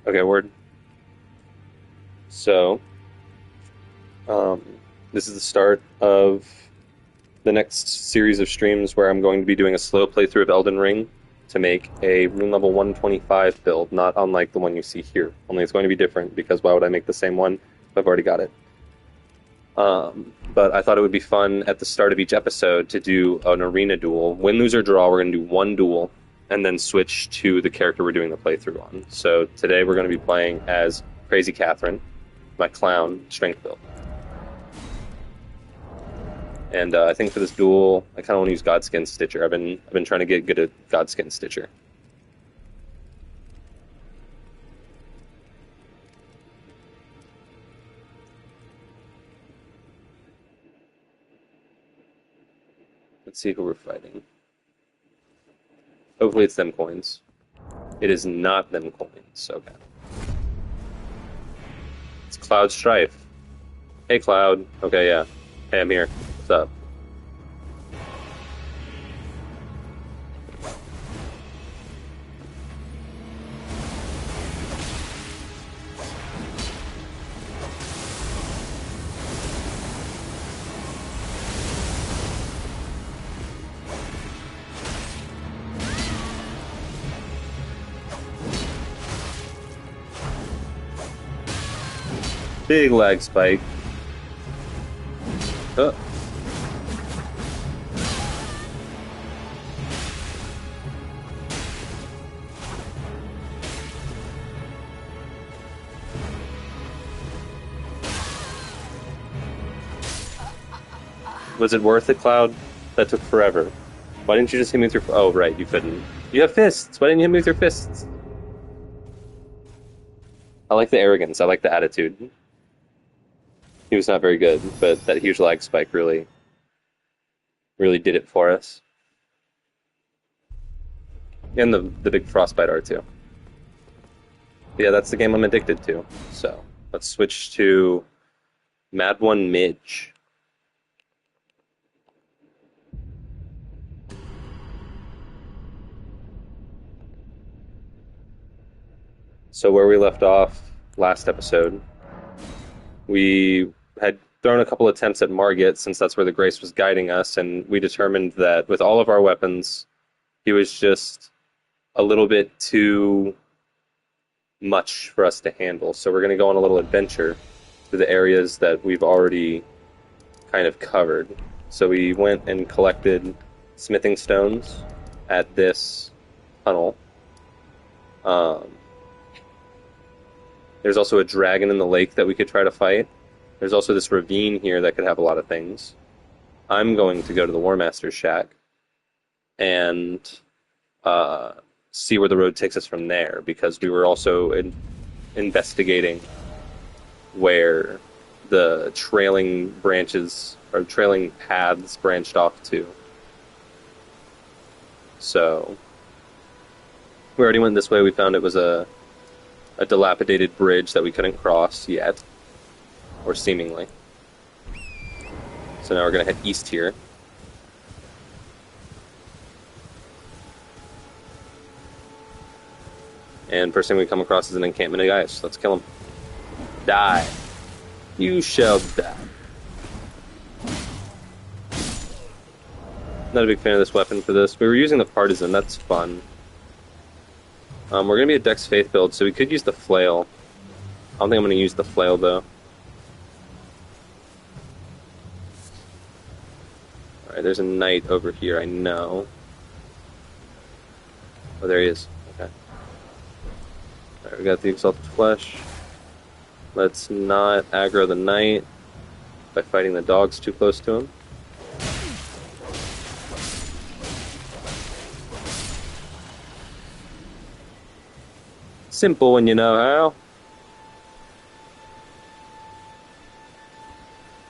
Okay, word. So, this is the start of the next series of streams where I'm going to be doing a slow playthrough of Elden Ring to make a rune level 125 build, not unlike the one you see here. Only it's going to be different because why would I make the same one if I've already got it? But I thought it would be fun at the start of each episode to do an arena duel. Win, lose, or draw, we're going to do one duel and then switch to the character we're doing the playthrough on. So today we're going to be playing as Crazy Catherine, my clown strength build. And I think for this duel, I kind of want to use Godskin Stitcher. I've been trying to get good at Godskin Stitcher. Let's see who we're fighting. Hopefully it's them coins. It is not them coins. Okay. It's Cloud Strife. Hey, Cloud. Okay, yeah. Hey, I'm here. What's up? Big lag spike. Oh. Was it worth it, Cloud? That took forever. Why didn't you just hit me with your... Oh, right, you couldn't. You have fists! Why didn't you hit me with your fists? I like the arrogance. I like the attitude. He was not very good, but that huge lag spike really did it for us. And the big frostbite R2. Yeah, that's the game I'm addicted to. So, let's switch to Mad One Midge. So where we left off last episode, we had thrown a couple attempts at Margit, since that's where the Grace was guiding us, and we determined that with all of our weapons, he was just a little bit too much for us to handle. So we're going to go on a little adventure through the areas that we've already kind of covered. So we went and collected smithing stones at this tunnel. There's also a dragon in the lake that we could try to fight. There's also this ravine here that could have a lot of things. I'm going to go to the War Master's shack and see where the road takes us from there, because we were also investigating where the trailing branches or trailing paths branched off to. So we already went this way. We found it was a dilapidated bridge that we couldn't cross yet, or seemingly. So now we're going to head east here. And first thing we come across is an encampment of guys. Let's kill him. Die. You shall die. Not a big fan of this weapon for this. We were using the partisan. That's fun. We're going to be a Dex Faith build, so we could use the flail. I don't think I'm going to use the flail, though. Alright, there's a knight over here, I know. Oh, there he is. Okay. Alright, we got the Exalted Flesh. Let's not aggro the knight by fighting the dogs too close to him. Simple when you know how.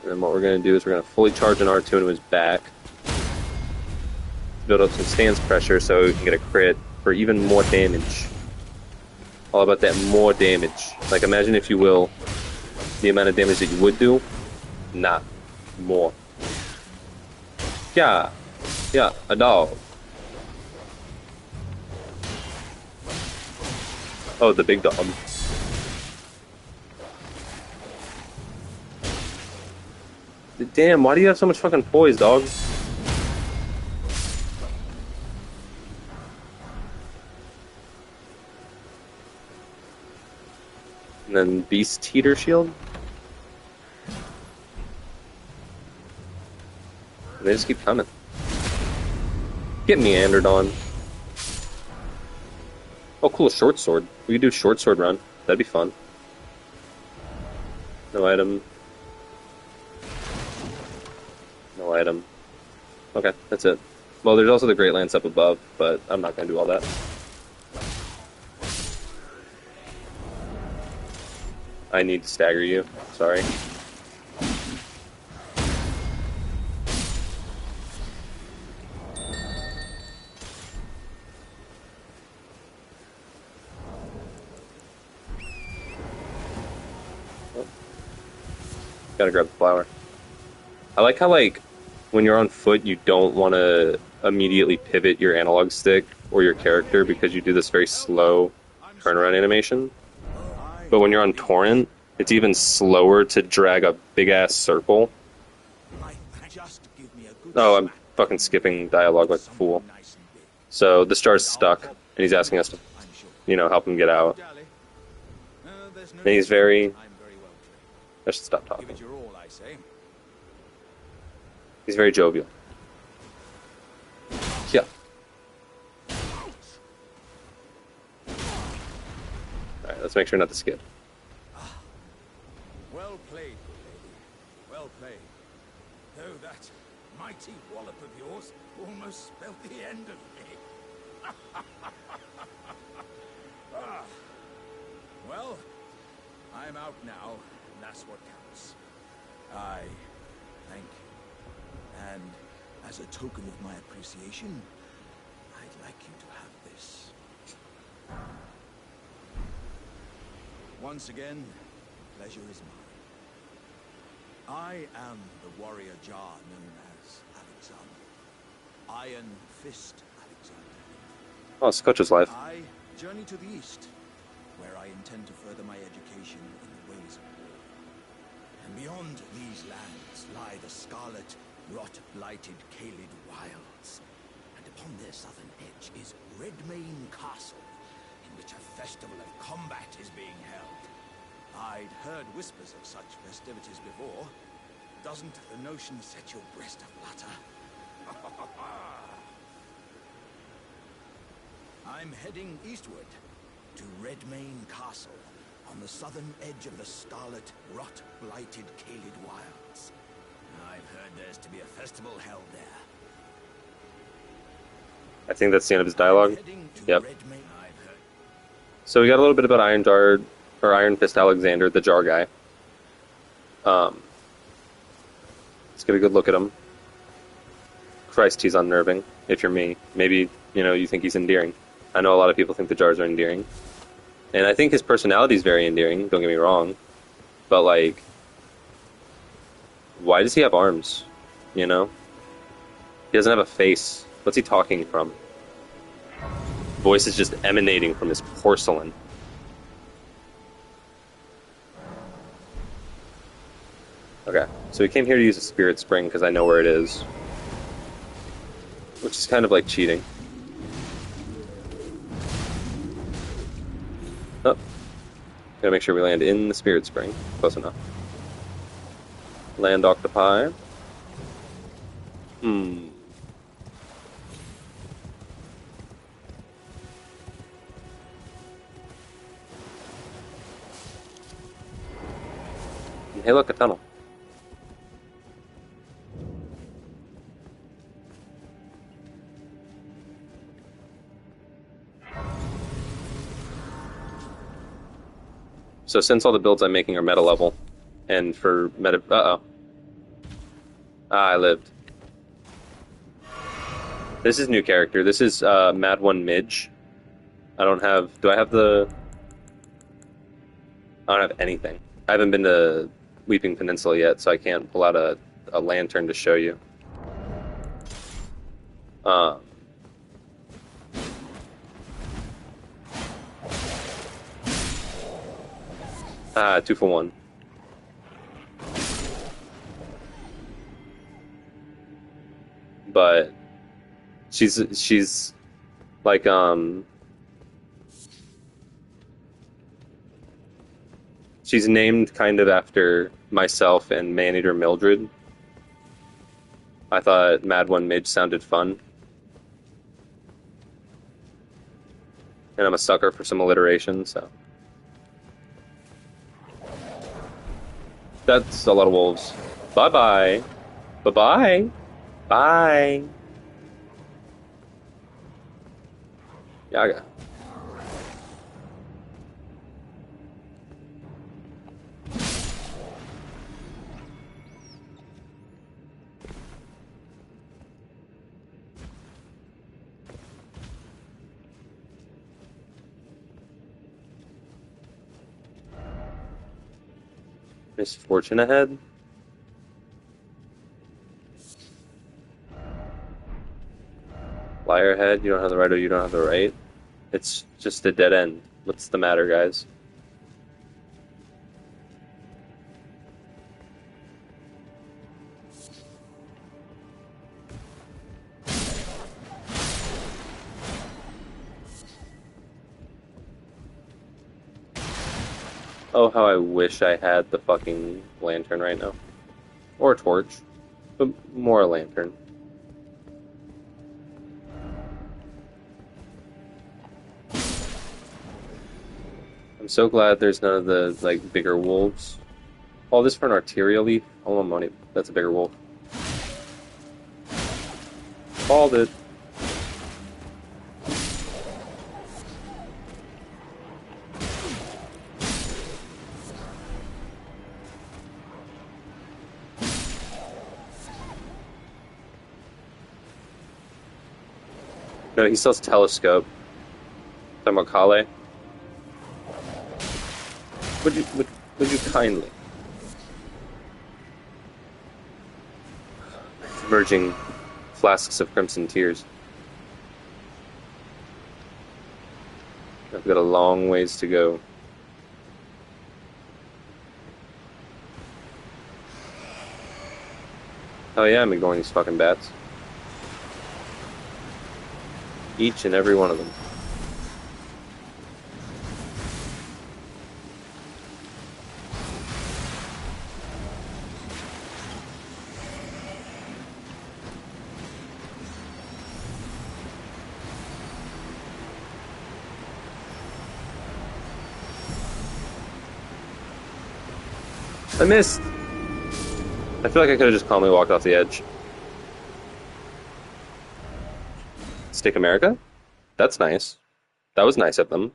And then what we're going to do is we're going to fully charge an R2 into his back. Build up some stance pressure so we can get a crit for even more damage. All about that more damage. Like, imagine, if you will, the amount of damage that you would do. Not more. Yeah. Yeah, a dog. Oh, the big dog. Damn, why do you have so much fucking poise, dog? And then Beast Heater Shield. And they just keep coming. Get meandered on. Oh, cool, a short sword. We could do a short sword run. That'd be fun. No item. No item. Okay, that's it. Well, there's also the Great Lance up above, but I'm not going to do all that. I need to stagger you. Sorry. Oh. Gotta grab the flower. I like how, like, when you're on foot, you don't want to immediately pivot your analog stick or your character because you do this very slow turnaround animation. But when you're on torrent, it's even slower to drag a big-ass circle. Oh, I'm fucking skipping dialogue like a fool. So the star's stuck, and he's asking us to, help him get out. And he's very... I should stop talking. He's very jovial. Yeah. Alright, let's make sure not to skip. Well played, good lady. Well played. Though that mighty wallop of yours almost spelled the end of me. Well, I'm out now, and that's what counts. I thank you. And as a token of my appreciation, I'd like you to have this. Once again, pleasure is mine. I am the warrior Jar known as Alexander. Iron Fist Alexander. Oh, Scotch's life. I journey to the east, where I intend to further my education in the ways of war. And beyond these lands lie the scarlet, rot-blighted Caelid wilds. And upon their southern edge is Redmane Castle, in which a festival of combat is being held. I'd heard whispers of such festivities before. Doesn't the notion set your breast aflutter? I'm heading eastward to Redmane Castle, on the southern edge of the scarlet, rot-blighted Caelid wilds. I've heard there's to be a festival held there. I think that's the end of his dialogue. Yep. So we got a little bit about Iron Fist Alexander, the Jar guy. Let's get a good look at him. Christ, he's unnerving, if you're me. Maybe, you think he's endearing. I know a lot of people think the Jars are endearing. And I think his personality is very endearing, don't get me wrong. But, like, why does he have arms? He doesn't have a face. What's he talking from? Voice is just emanating from his porcelain. Okay, so we came here to use a Spirit Spring because I know where it is. Which is kind of like cheating. Oh. Gotta make sure we land in the Spirit Spring. Close enough. Land octopi. Hey, look, a tunnel. So since all the builds I'm making are meta level, and for meta... Uh-oh. I lived. This is new character. This is Mad One Midge. I don't have... Do I have the... I don't have anything. I haven't been to Weeping Peninsula yet, so I can't pull out a lantern to show you. 2 for 1. but she's like she's named kind of after myself and Maneater Mildred. I thought Mad One Midge sounded fun, and I'm a sucker for some alliteration, so that's a lot of wolves. Bye bye, bye bye, bye. Yaga. Misfortune ahead. Liar ahead. You don't have the right or you don't have the right. It's just a dead end. What's the matter, guys? Oh, how I wish I had the fucking lantern right now. Or a torch. But more a lantern. I'm so glad there's none of the, like, bigger wolves. All this for an arterial leaf? Oh, money. That's a bigger wolf. Called it. No, he sells telescope. Talking about Kale. Would you kindly? Emerging flasks of crimson tears. I've got a long ways to go. Oh yeah, I'm ignoring these fucking bats. Each and every one of them. I missed! I feel like I could have just calmly walked off the edge. Stick America? That's nice. That was nice of them.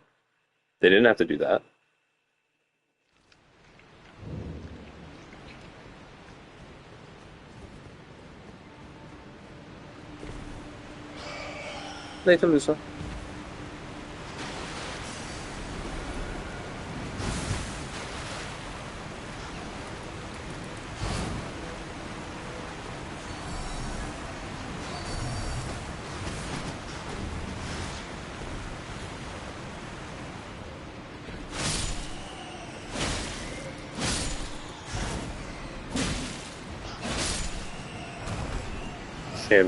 They didn't have to do that. Later, Lusa.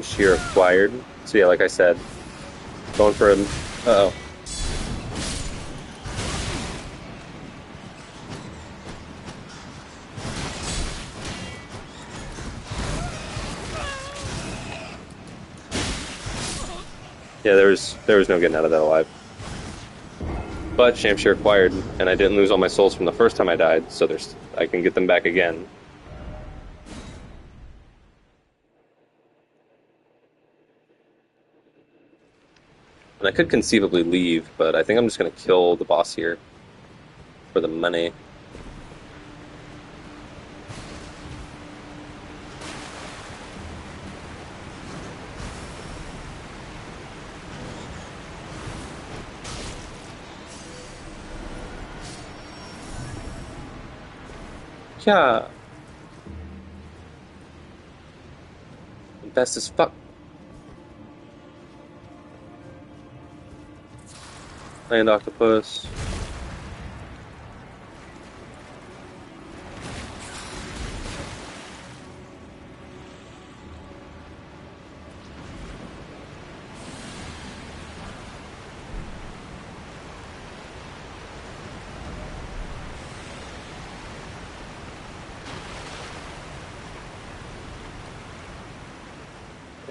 Sheer acquired. So yeah, like I said, going for him. Uh-oh. Yeah, there was no getting out of that alive. But Shamshir acquired, and I didn't lose all my souls from the first time I died, so I can get them back again. And I could conceivably leave, but I think I'm just going to kill the boss here for the money. Yeah. Best as fuck. Land octopus.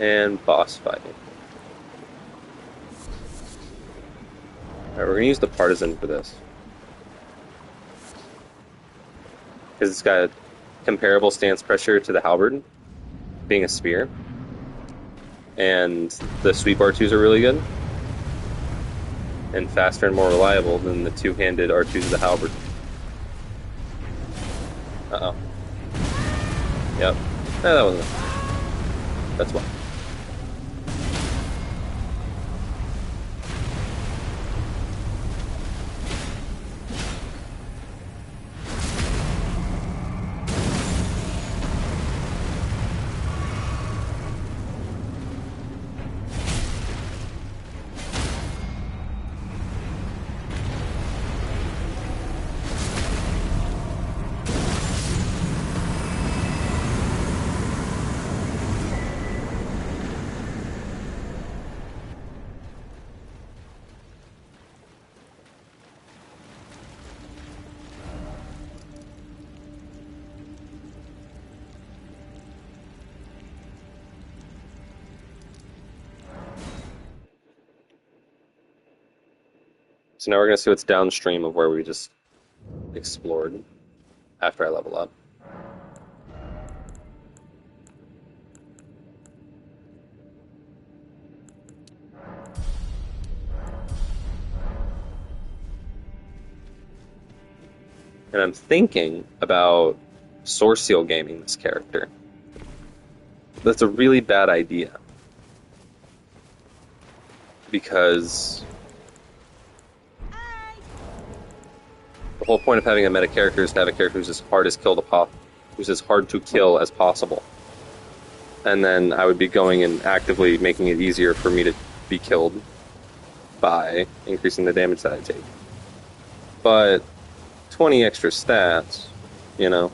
And boss fighting. Alright, we're gonna use the partisan for this. Because it's got comparable stance pressure to the halberd, being a spear. And the sweep R2s are really good. And faster and more reliable than the two-handed R2s of the halberd. Uh-oh. Yep. No, that wasn't it. That's why. So now we're going to see what's downstream of where we just explored after I level up. And I'm thinking about source seal gaming this character. That's a really bad idea. Because the whole point of having a meta character is to have a character who's as hard to kill as possible. And then I would be going and actively making it easier for me to be killed by increasing the damage that I take. But 20 extra stats, you know,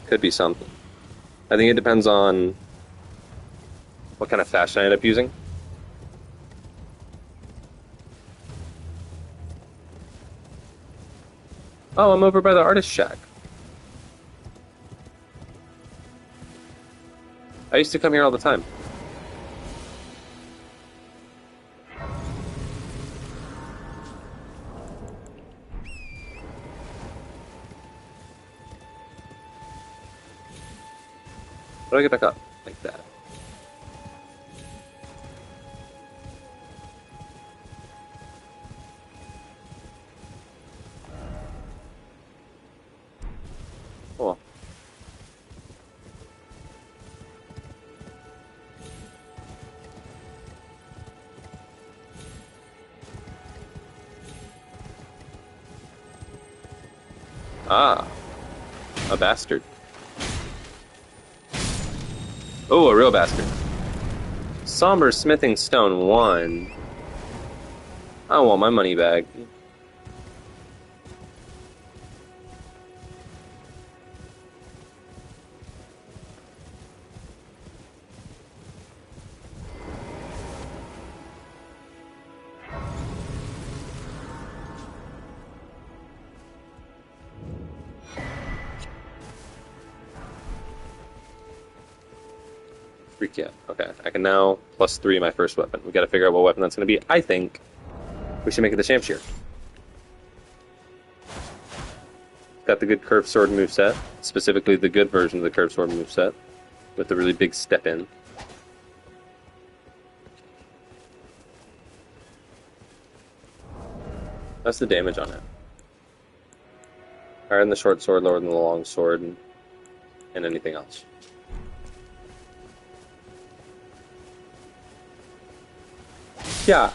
could be something. I think it depends on what kind of fashion I end up using. Oh, I'm over by the artist shack. I used to come here all the time. How do I get back up? Like that. Cool. Ah, a bastard. Oh, a real bastard. Somber Smithing Stone 1. I want my money back. Freak yeah. Okay, I can now +3 my first weapon. We gotta figure out what weapon that's gonna be. I think we should make it the Shamshir. Got the good curved sword moveset, specifically the good version of the curved sword moveset, with the really big step in. That's the damage on it. Higher than the short sword, lower than the long sword, and anything else. Yeah.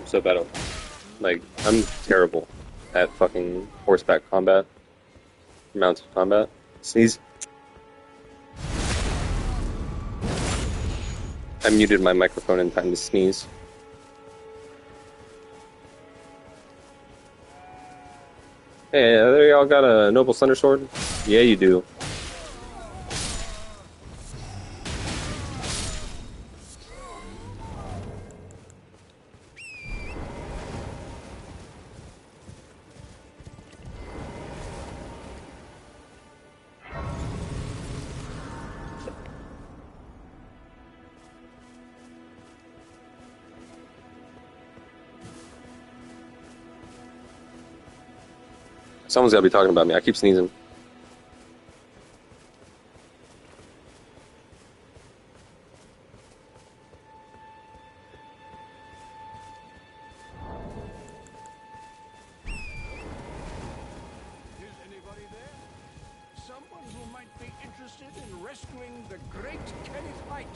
So bad. Like, I'm terrible at fucking horseback combat, mounted combat. Sneeze. I muted my microphone in time to sneeze. Hey, there y'all got a noble thunder sword? Yeah, you do. Someone's gotta be talking about me. I keep sneezing. Is anybody there? Someone who might be interested in rescuing the great Kenneth Height,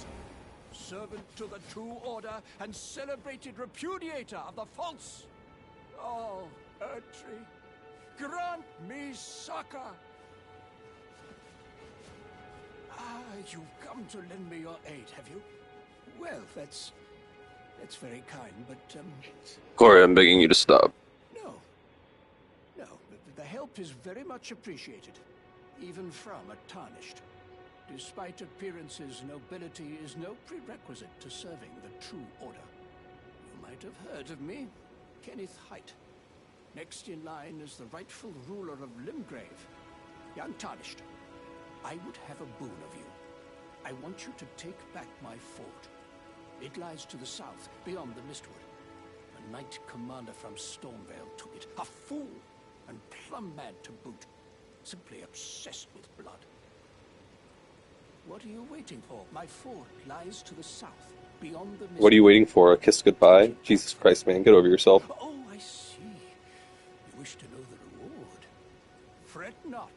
servant to the true order and celebrated repudiator of the false. Oh, Erdtree, grant me succor. Ah, you've come to lend me your aid, have you? Well, that's very kind, but Corey, I'm begging you to stop. no. No, the help is very much appreciated, even from a tarnished. Despite appearances, nobility is no prerequisite to serving the true order. You might have heard of me, Kenneth Height. Next in line is the rightful ruler of Limgrave, the Untarnished. I would have a boon of you. I want you to take back my fort. It lies to the south, beyond the Mistwood. A knight commander from Stormvale took it. A fool, and plumb mad to boot. Simply obsessed with blood. What are you waiting for? My fort lies to the south, beyond the Mistwood. What are you waiting for? A kiss goodbye? Jesus Christ, man, get over yourself. Oh, I see. You wish to know the reward. Fret not.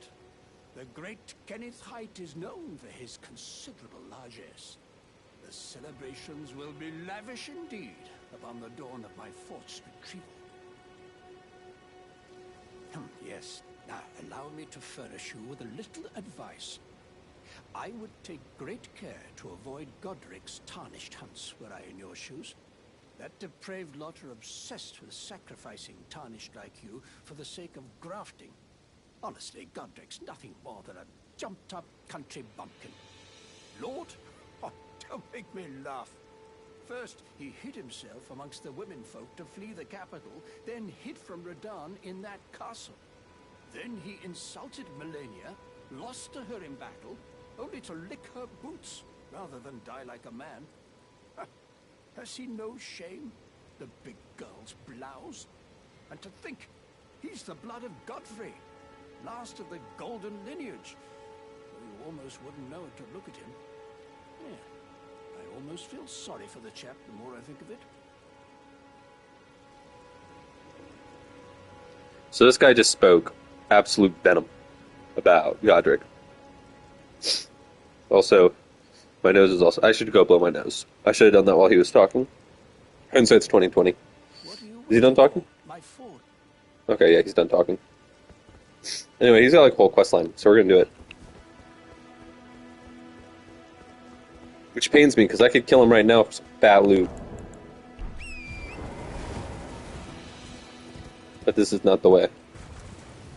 The great Kenneth Height is known for his considerable largesse. The celebrations will be lavish indeed upon the dawn of my fort's retrieval. Yes, now allow me to furnish you with a little advice. I would take great care to avoid Godrick's tarnished hunts were I in your shoes. That depraved lot are obsessed with sacrificing tarnished like you for the sake of grafting. Honestly, Godrick's nothing more than a jumped-up country bumpkin. Lord? Oh, don't make me laugh. First, he hid himself amongst the womenfolk to flee the capital, then hid from Radahn in that castle. Then he insulted Melania, lost to her in battle, only to lick her boots, rather than die like a man. Has he no shame, the big girl's blouse? And to think, he's the blood of Godfrey, last of the golden lineage. You almost wouldn't know it to look at him. Yeah, I almost feel sorry for the chap the more I think of it. So this guy just spoke absolute venom about Godrick. Also, my nose is also... I should go blow my nose. I should have done that while he was talking. Hindsight's 2020. Is he done talking? My fort. Okay, yeah, he's done talking. Anyway, he's got like a whole quest line, so we're gonna do it. Which pains me, because I could kill him right now for some fat loot. But this is not the way.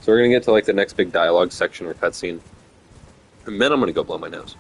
So we're gonna get to like the next big dialogue section or cutscene. And then I'm gonna go blow my nose.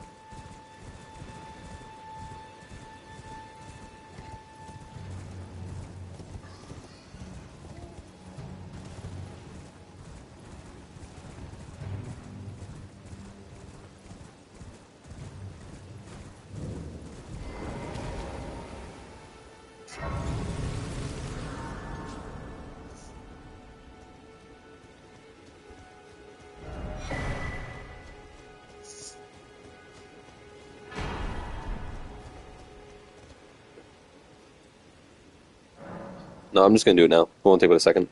No, I'm just gonna do it now. It won't take but a second.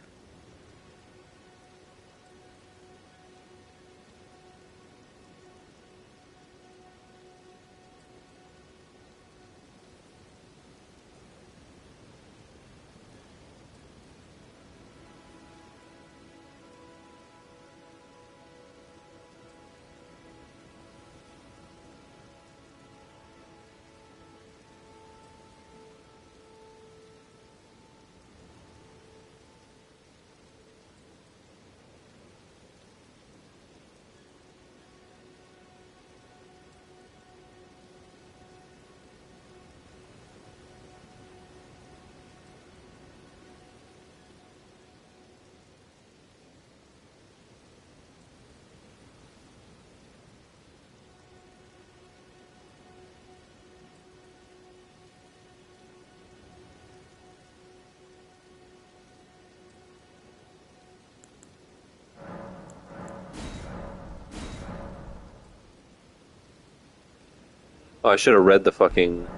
Oh, I should have read the fucking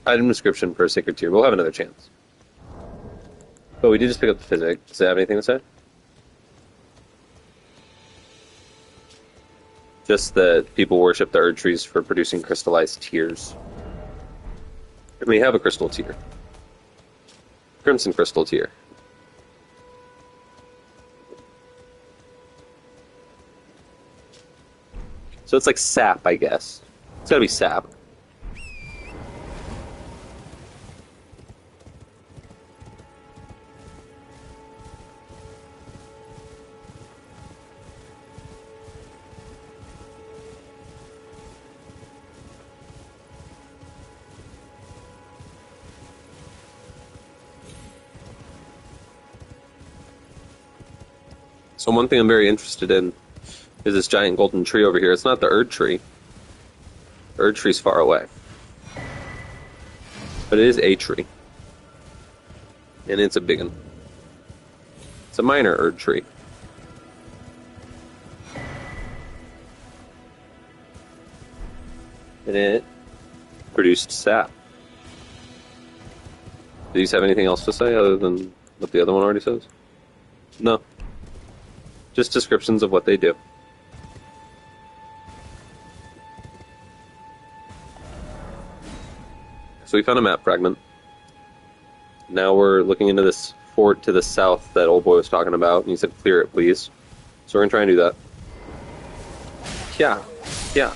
item description for a Sacred Tier. We'll have another chance. But we did just pick up the physic. Does it have anything to say? Just that people worship the Erd trees for producing crystallized tears. And we have a crystal tier. Crimson crystal tier. So it's like sap, I guess. It's gotta be sap. So one thing I'm very interested in is this giant golden tree over here. It's not the Erd tree. The Erd tree's far away. But it is a tree. And it's a big one. It's a minor Erd tree. And it produced sap. Do these have anything else to say other than what the other one already says? No. Just descriptions of what they do. So we found a map fragment. Now we're looking into this fort to the south that old boy was talking about, and he said, clear it, please. So we're going to try and do that. Yeah. Yeah.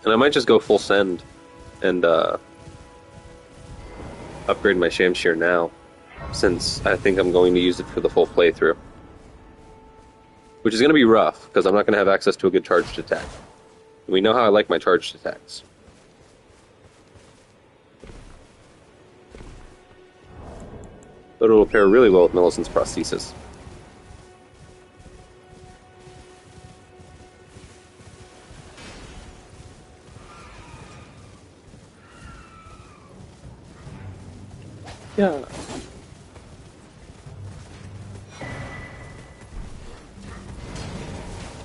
And I might just go full send and upgrade my Shamshir now, since I think I'm going to use it for the full playthrough. Which is going to be rough, because I'm not going to have access to a good charged attack. And we know how I like my charged attacks. But it'll pair really well with Millicent's prosthesis. Yeah.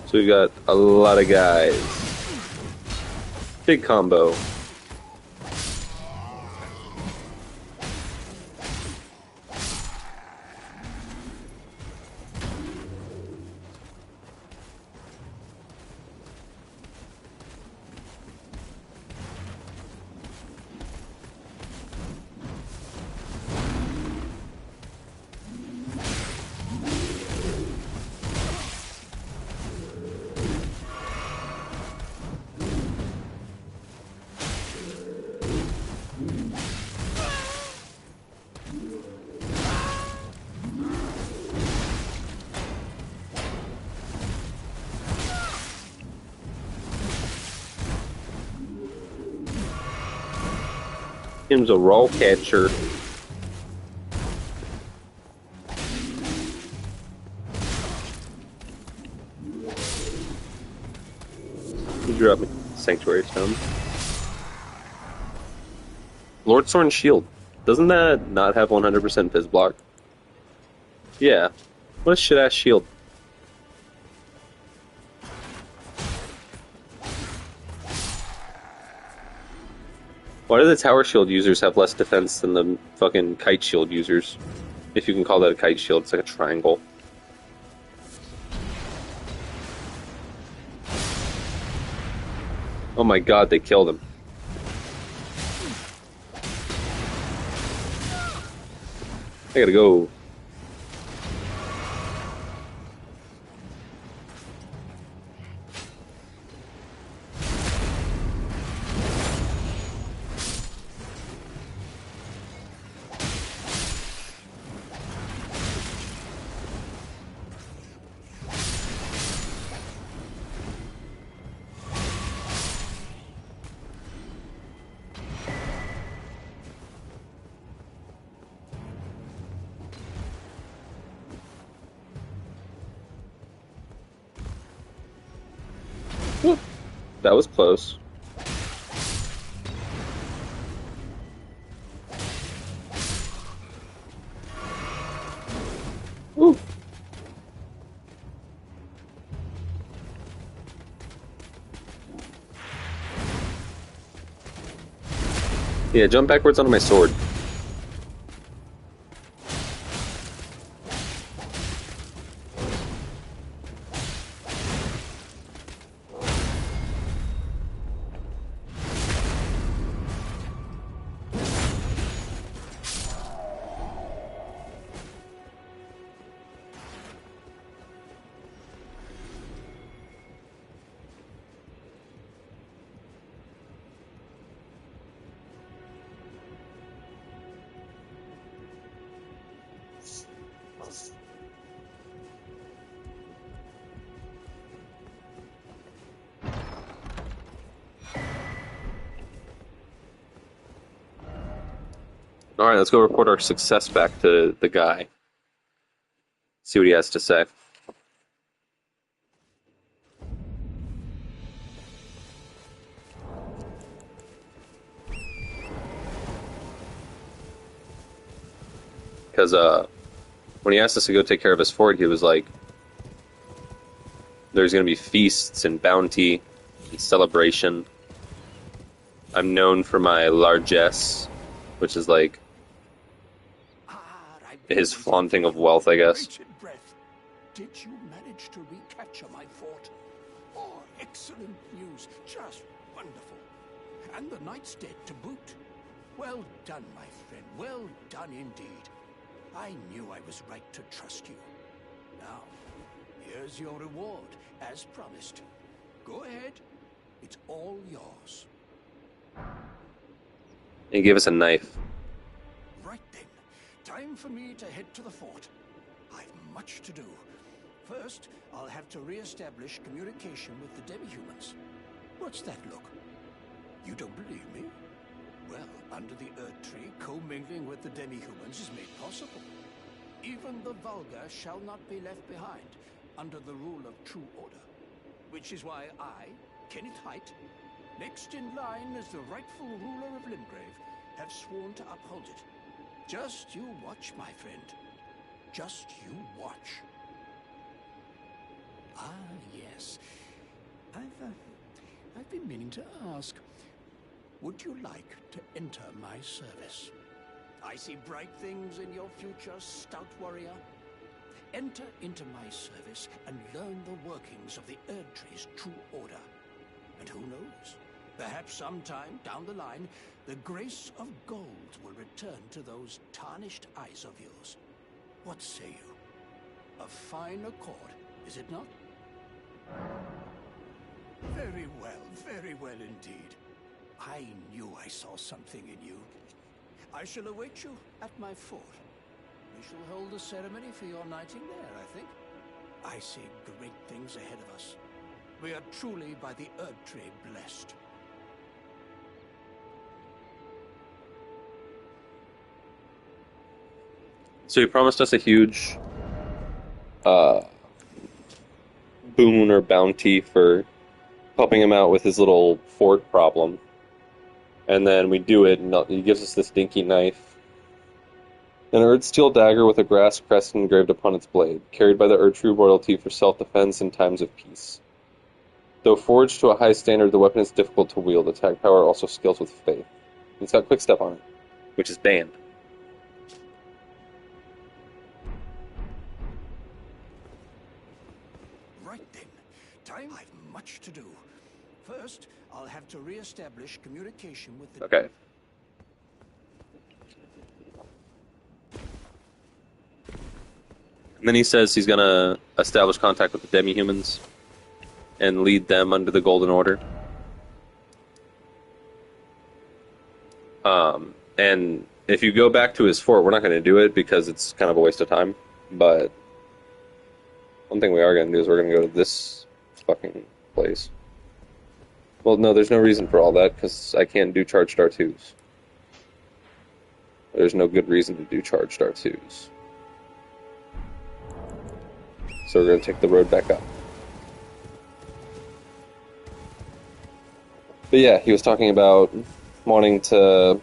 So we've got a lot of guys. Big combo. Him's a raw catcher. He drew up Sanctuary Stone. Lord Sorn's Shield. Doesn't that not have 100% Fizz block? Yeah. What a shit ass shield. Why do the tower shield users have less defense than the fucking kite shield users? If you can call that a kite shield, it's like a triangle. Oh my god, they killed him. I gotta go. That was close. Ooh. Yeah, jump backwards onto my sword. Alright, let's go report our success back to the guy. See what he has to say. Because when he asked us to go take care of his fort, he was like, there's going to be feasts and bounty and celebration. I'm known for my largesse, which is like his flaunting of wealth, I guess. Did you manage to recapture my fort? Oh, excellent news. Just wonderful. And the knight's dead to boot. Well done, my friend. Well done indeed. I knew I was right to trust you. Now, here's your reward, as promised. Go ahead. It's all yours. He gave us a knife. Right then. Time for me to head to the fort. I've much to do. First, I'll have to re-establish communication with the demi-humans. What's that look? You don't believe me? Well, under the Earth Tree, commingling with the demi-humans is made possible. Even the vulgar shall not be left behind, under the rule of true order. Which is why I, Kenneth Haight, next in line as the rightful ruler of Limgrave, have sworn to uphold it. Just you watch, my friend. Just you watch. Ah, yes. I've been meaning to ask. Would you like to enter my service? I see bright things in your future, stout warrior. Enter into my service and learn the workings of the Erdtree's true order. And who knows? Perhaps sometime down the line, the grace of gold will return to those tarnished eyes of yours. What say you? A fine accord, is it not? Very well indeed. I knew I saw something in you. I shall await you at my fort. We shall hold a ceremony for your knighting there, I think. I see great things ahead of us. We are truly by the Erdtree blessed. So he promised us a huge boon or bounty for helping him out with his little fort problem. And then we do it, and he gives us this dinky knife. An Erd steel dagger with a grass crest engraved upon its blade, carried by the Erdtree royalty for self-defense in times of peace. Though forged to a high standard, the weapon is difficult to wield. Attack power also scales with faith. It's got quick step on it, which is banned. Right then. Time I've much to do. First, I'll have to re-establish communication with the... Okay. And then he says he's gonna establish contact with the demi-humans and lead them under the Golden Order. And if you go back to his fort, we're not going to do it because it's kind of a waste of time. But one thing we are going to do is we're going to go to this fucking place. Well, no, there's no reason for all that because I can't do charged R2s. There's no good reason to do charged R2s. So we're going to take the road back up. But yeah, he was talking about wanting to,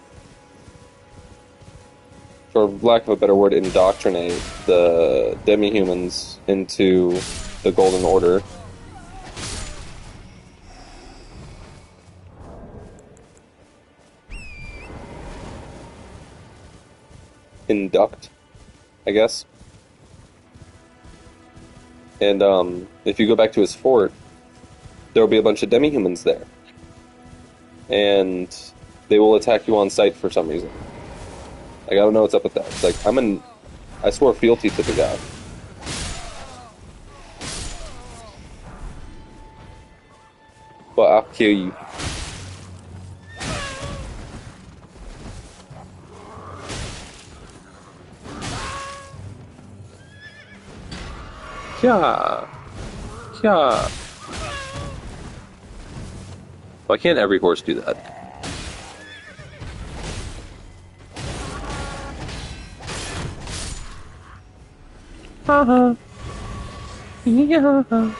for lack of a better word, indoctrinate the demi-humans into the Golden Order. Induct, I guess. And if you go back to his fort, there will be a bunch of demi-humans there. And they will attack you on sight for some reason. Like, I don't know what's up with that. It's like, I swore fealty to the god. But I'll kill you. Yeah. Yeah. Why can't every horse do that? Haha. Yeah.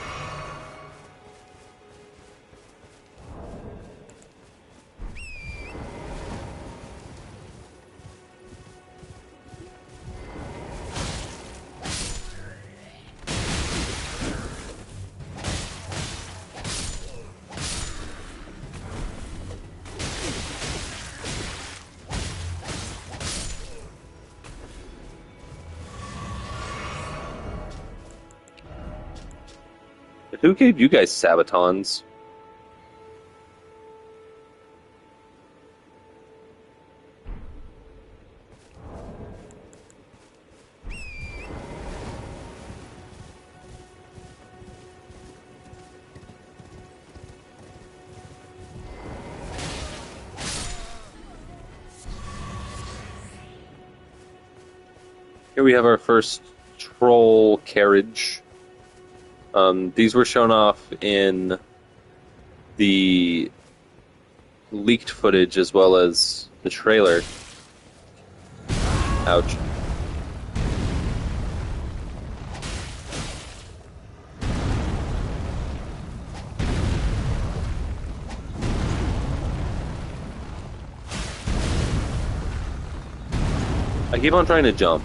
Who gave you guys sabatons? Here we have our first troll carriage. These were shown off in the leaked footage as well as the trailer. Ouch. I keep on trying to jump.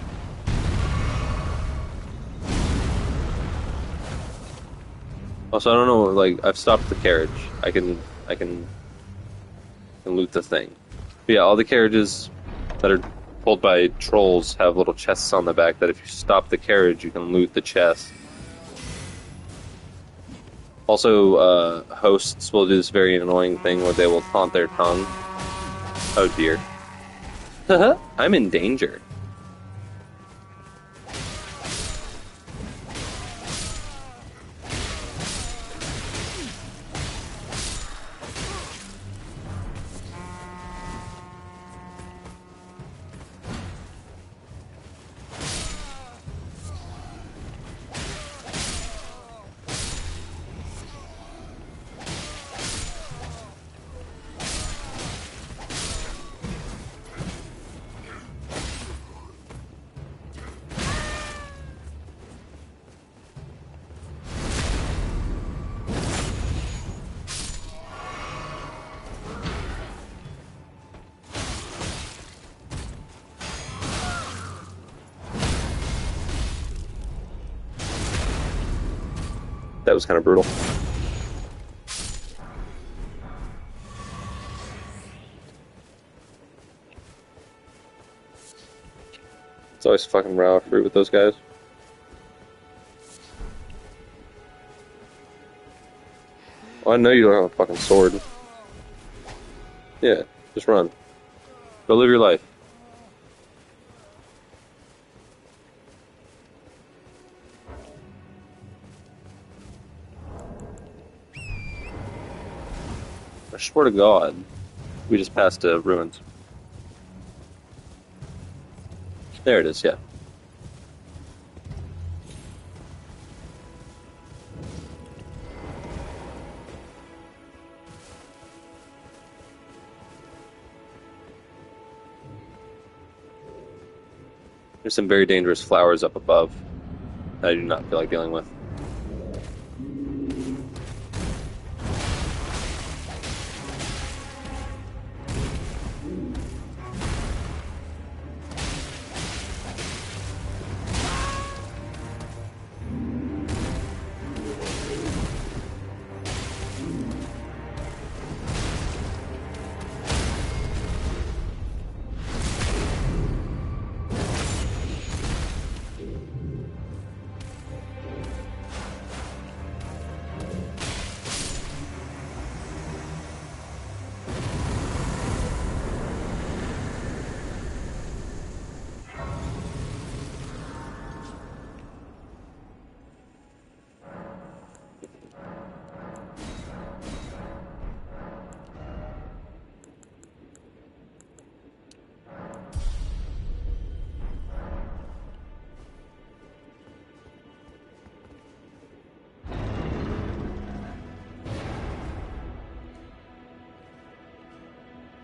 Also, I don't know, like, I've stopped the carriage. I can loot the thing. But yeah, all the carriages that are pulled by trolls have little chests on the back that if you stop the carriage, you can loot the chest. Also, hosts will do this very annoying thing where they will taunt their tongue. Oh dear. I'm in danger. That was kind of brutal. It's always fucking raw fruit with those guys. Well, I know you don't have a fucking sword. Yeah, just run. Go live your life. I swear to God, we just passed ruins. There it is, yeah. There's some very dangerous flowers up above that I do not feel like dealing with.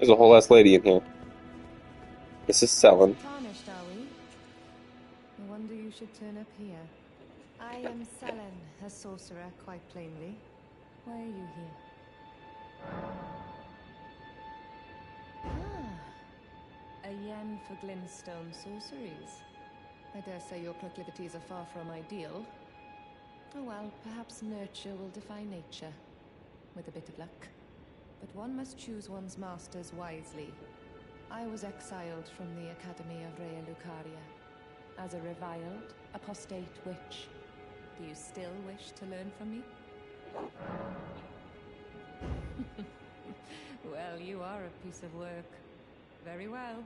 There's a whole ass lady in here. This is Selin. Tarnished, are we? No wonder you should turn up here. I am Selin, a sorcerer, quite plainly. Why are you here? Ah, a yen for glintstone sorceries. I dare say your proclivities are far from ideal. Oh well, perhaps nurture will defy nature, with a bit of luck. But one must choose one's masters wisely. I was exiled from the Academy of Rea Lucaria as a reviled, apostate witch. Do you still wish to learn from me? Well, you are a piece of work. Very well.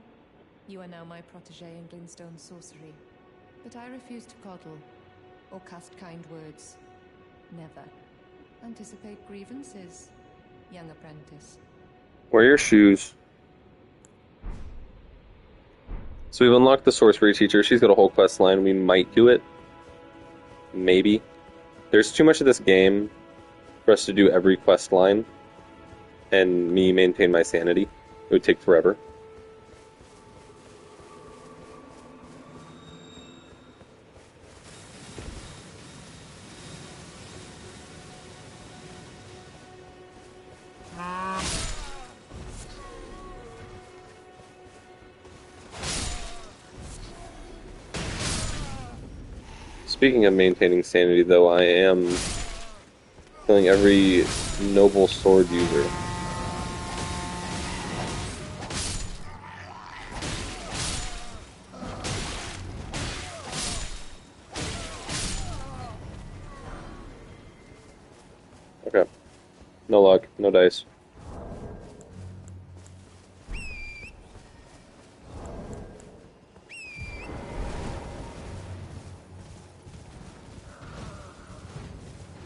You are now my protege in glintstone sorcery. But I refuse to coddle, or cast kind words. Never. Anticipate grievances, young apprentice. Wear your shoes. So we've unlocked the sorcery teacher. She's got a whole quest line. We might do it. Maybe. There's too much of this game for us to do every quest line and me maintain my sanity. It would take forever. Speaking of maintaining sanity, though, I am killing every noble sword user. Okay. No luck, no dice.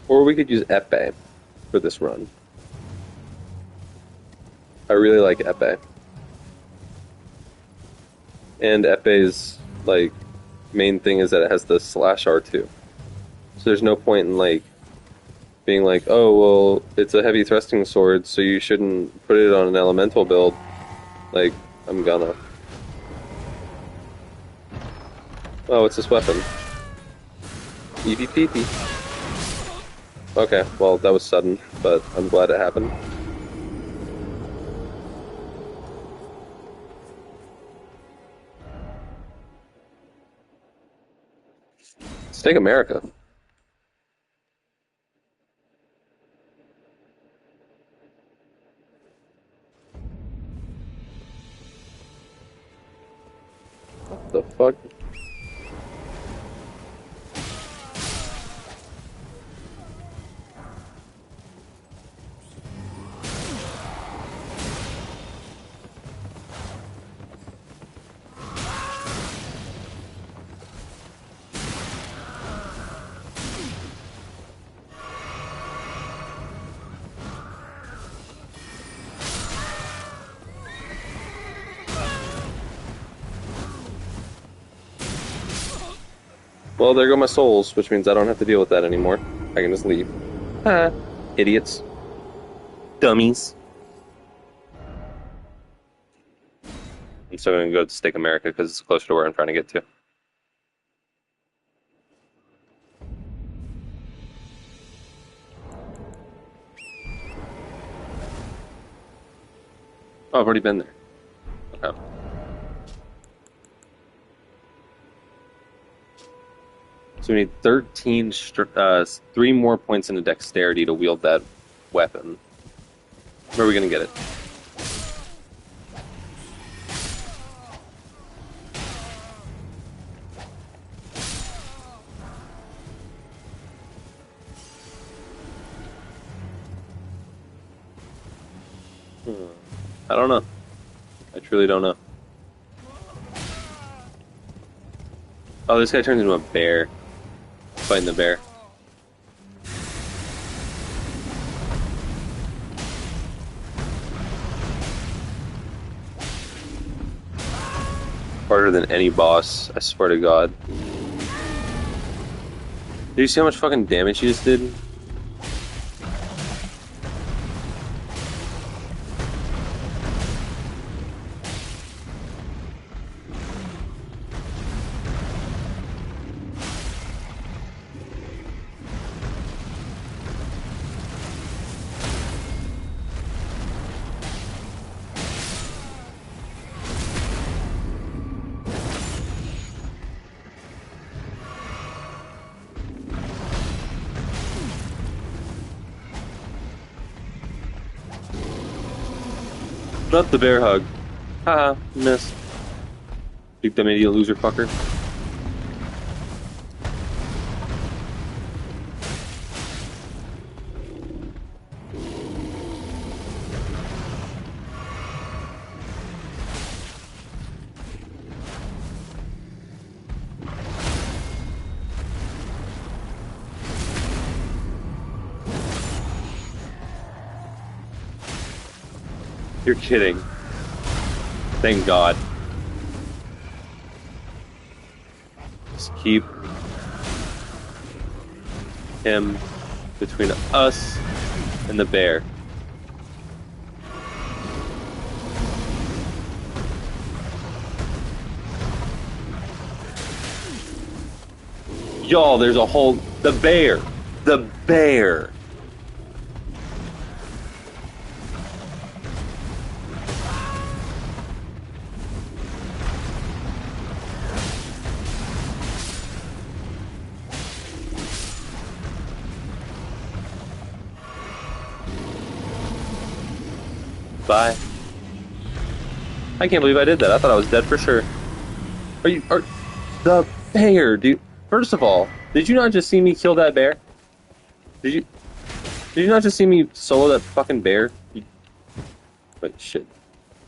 Or we could use epee for this run. I really like epee. And epee's, like, main thing is that it has the slash R2. So there's no point in, like, being like, oh, well, it's a heavy thrusting sword, so you shouldn't put it on an elemental build. Like, I'm gonna. Oh, what's this weapon? EVPP. Okay, well, that was sudden, but I'm glad it happened. Let's take America. What the fuck? Well, there go my souls, which means I don't have to deal with that anymore. I can just leave. Ah, idiots. Dummies. I'm still going to go to Stake America because it's closer to where I'm trying to get to. Oh, I've already been there. Okay. So we need 3 more points into dexterity to wield that weapon. Where are we going to get it? I don't know. I truly don't know. Oh, this guy turns into a bear. Fighting the bear. Harder than any boss, I swear to God. Did you see how much fucking damage he just did? Not the bear hug. Haha, missed. You dumb idiot loser fucker. You're kidding. Thank God. Just keep him between us and the bear. Y'all, there's a whole... The bear! The bear! Bye. I can't believe I did that. I thought I was dead for sure. Are the bear, dude? First of all, did you not just see me kill that bear? Did you not just see me solo that fucking bear? Wait, shit.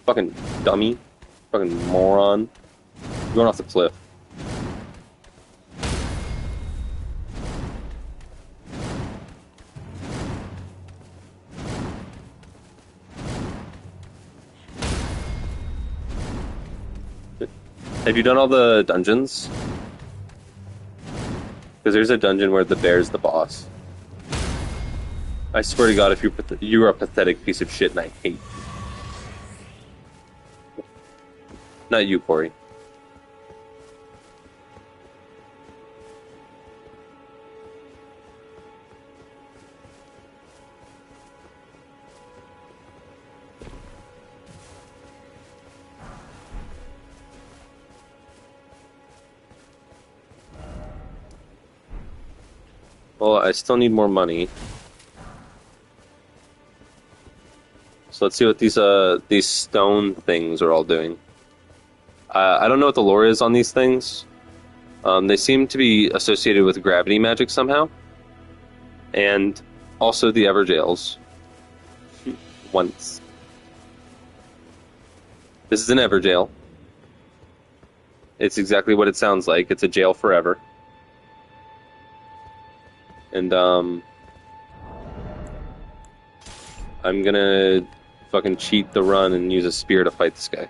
Fucking dummy. Fucking moron. You're going off the cliff. Have you done all the dungeons? Because there's a dungeon where the bear's the boss. I swear to God, if you're a pathetic piece of shit, and I hate you. Not you, Corey. Well, I still need more money. So let's see what these stone things are all doing. I don't know what the lore is on these things. They seem to be associated with gravity magic somehow. And also the Everjails. Once. This is an Everjail. It's exactly what it sounds like. It's a jail forever. And, I'm gonna fucking cheat the run and use a spear to fight this guy.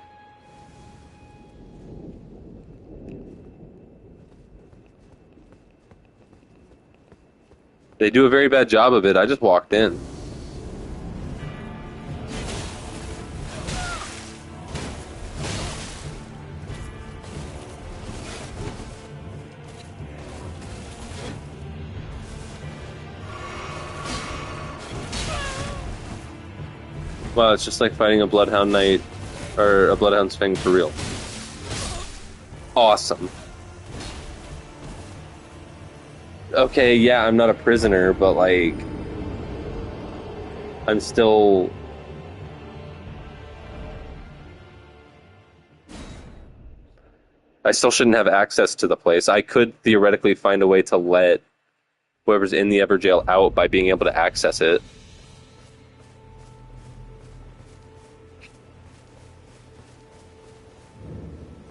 They do a very bad job of it. I just walked in. Wow, it's just like fighting a Bloodhound Knight, or a Bloodhound's Fang for real. Awesome. Okay, yeah, I'm not a prisoner, but like... I'm still... I still shouldn't have access to the place. I could theoretically find a way to let whoever's in the Everjail out by being able to access it.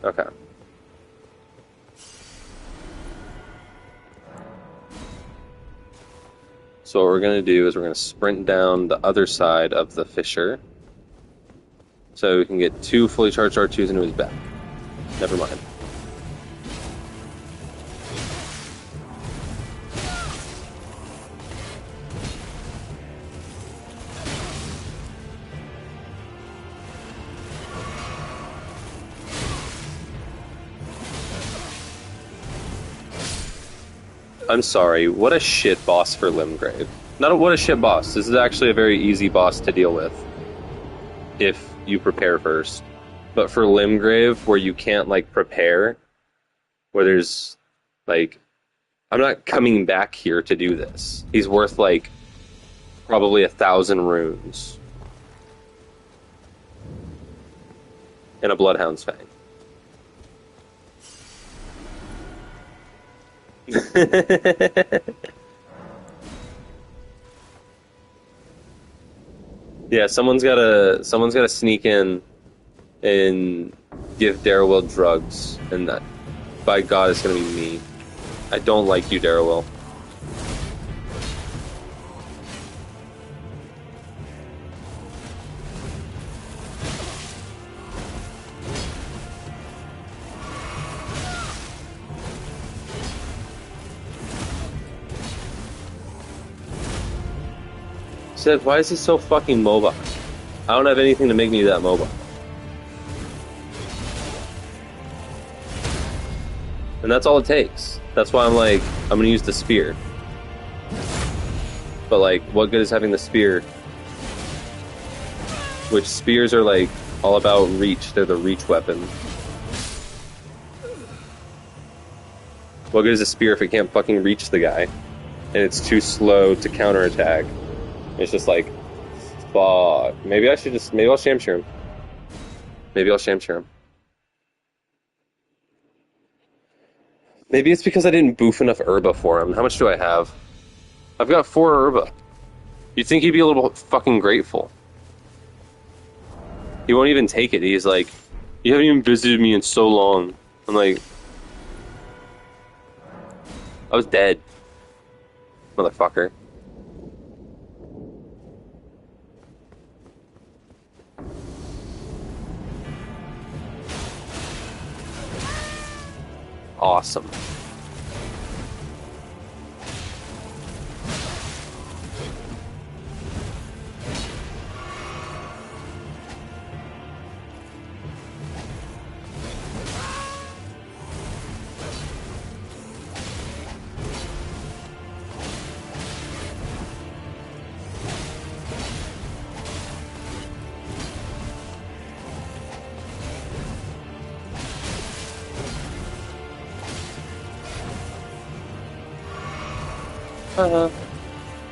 Okay. So what we're going to do is we're going to sprint down the other side of the fissure so we can get 2 fully charged R2s into his back. Never mind. I'm sorry, what a shit boss for Limgrave. Not what a shit boss. This is actually a very easy boss to deal with. If you prepare first. But for Limgrave, where you can't, like, prepare, where there's, like... I'm not coming back here to do this. He's worth, like, probably 1,000 runes. and a Bloodhound's fang. Yeah, someone's gotta sneak in and give Darriwil drugs, and that, by God, it's gonna be me. I don't like you, Darriwil. Said, why is he so fucking mobile? I don't have anything to make me that mobile. And that's all it takes. That's why I'm like, I'm gonna use the spear. But like, what good is having the spear? Which spears are like all about reach. They're the reach weapon. What good is a spear if it can't fucking reach the guy? And it's too slow to counterattack. It's just like, fuck. Maybe I'll Shamshire him. Maybe I'll Shamshire him. Maybe it's because I didn't boof enough Herba for him. How much do I have? I've got 4 Herba. You'd think he'd be a little fucking grateful. He won't even take it. He's like, you haven't even visited me in so long. I'm like, I was dead. Motherfucker. Awesome.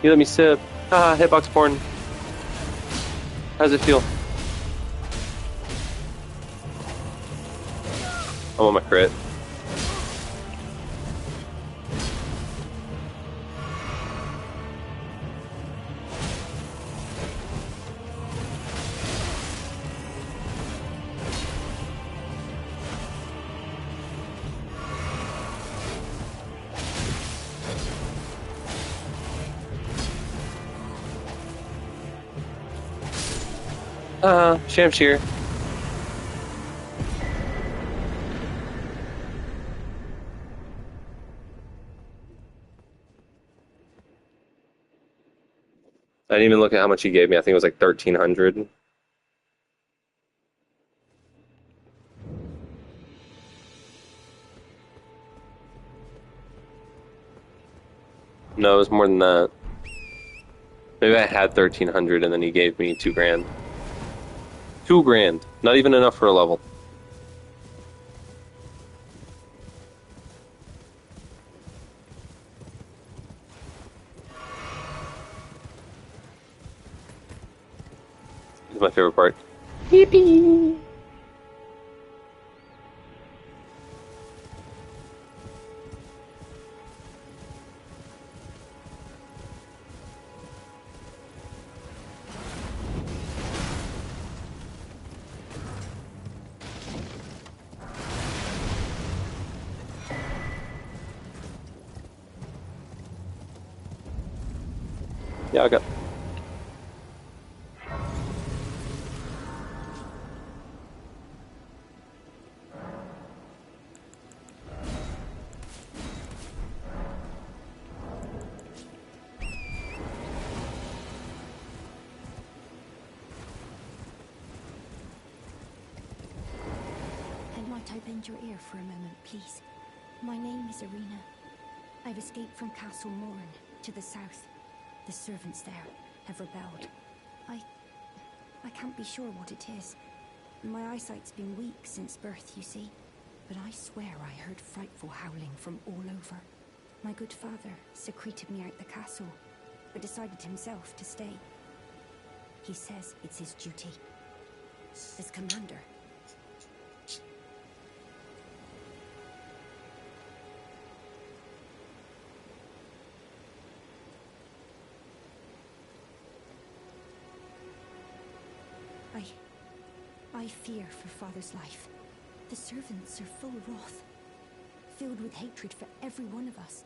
You let me sip. Hitbox porn. How's it feel? I want my crit. Shamshire. I didn't even look at how much he gave me. I think it was like 1,300. No, it was more than that. Maybe I had 1,300 and then he gave me 2 grand. 2 grand. Not even enough for a level. This is my favorite part. Yippee! Yeah, I got. Might I bend your ear for a moment, please? My name is Irina. I've escaped from Castle Morn to the south. The servants there have rebelled. I can't be sure what it is. My eyesight's been weak since birth, you see. But I swear I heard frightful howling from all over. My good father secreted me out the castle, but decided himself to stay. He says it's his duty. As commander, I fear for Father's life. The servants are full wrath, filled with hatred for every one of us.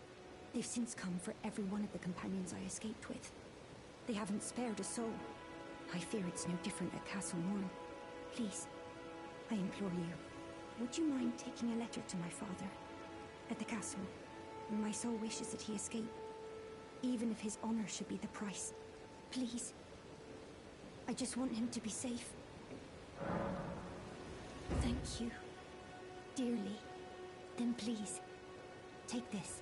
They've since come for every one of the companions I escaped with. They haven't spared a soul. I fear it's no different at Castle Morn. Please, I implore you, would you mind taking a letter to my father at the castle? My soul wishes that he escape, even if his honor should be the price. Please. I just want him to be safe. Thank you, dearly. Then please, take this.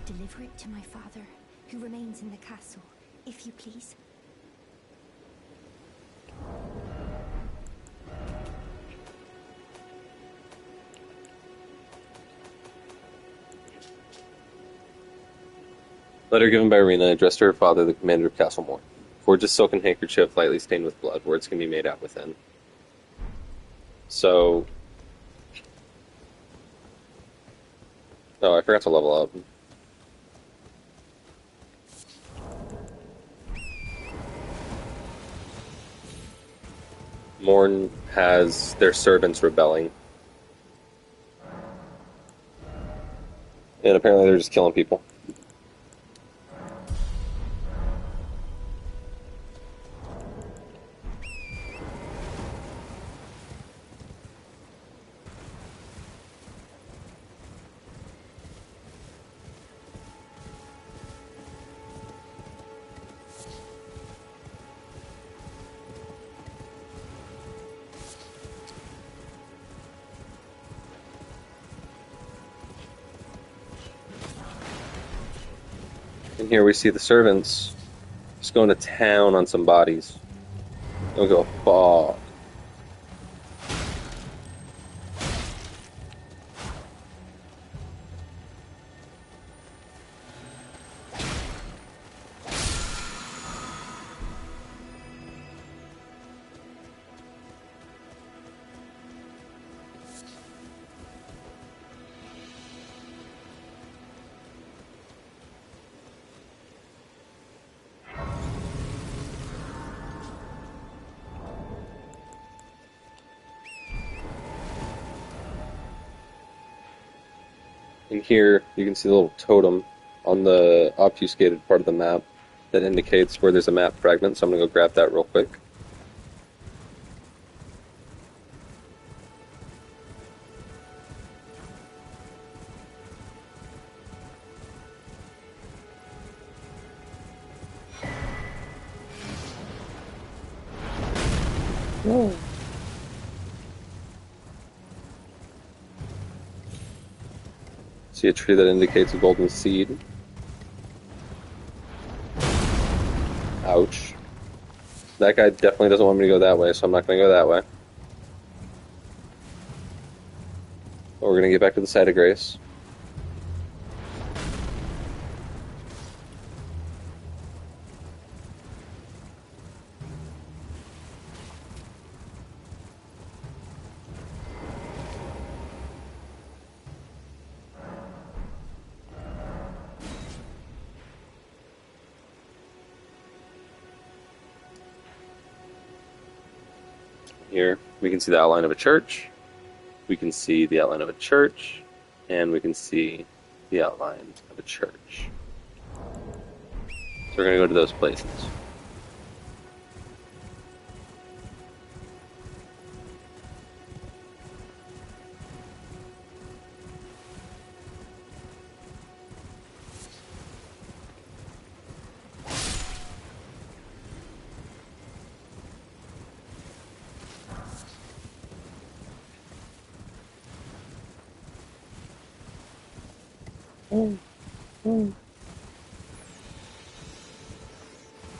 Deliver it to my father, who remains in the castle, if you please. Letter given by Irina, addressed to her father, the commander of Castle Morn. Forge a silken handkerchief lightly stained with blood. Words can be made out within. So... Oh, I forgot to level up. Morn has their servants rebelling. And apparently they're just killing people. And here we see the servants just going to town on some bodies. They'll go, fuck. And here you can see the little totem on the obfuscated part of the map that indicates where there's a map fragment, so I'm going to go grab that real quick. Whoa. See a tree that indicates a golden seed. Ouch. That guy definitely doesn't want me to go that way, so I'm not going to go that way. But we're going to get back to the site of grace. Here, we can see the outline of a church, we can see the outline of a church, and we can see the outline of a church. So we're going to go to those places.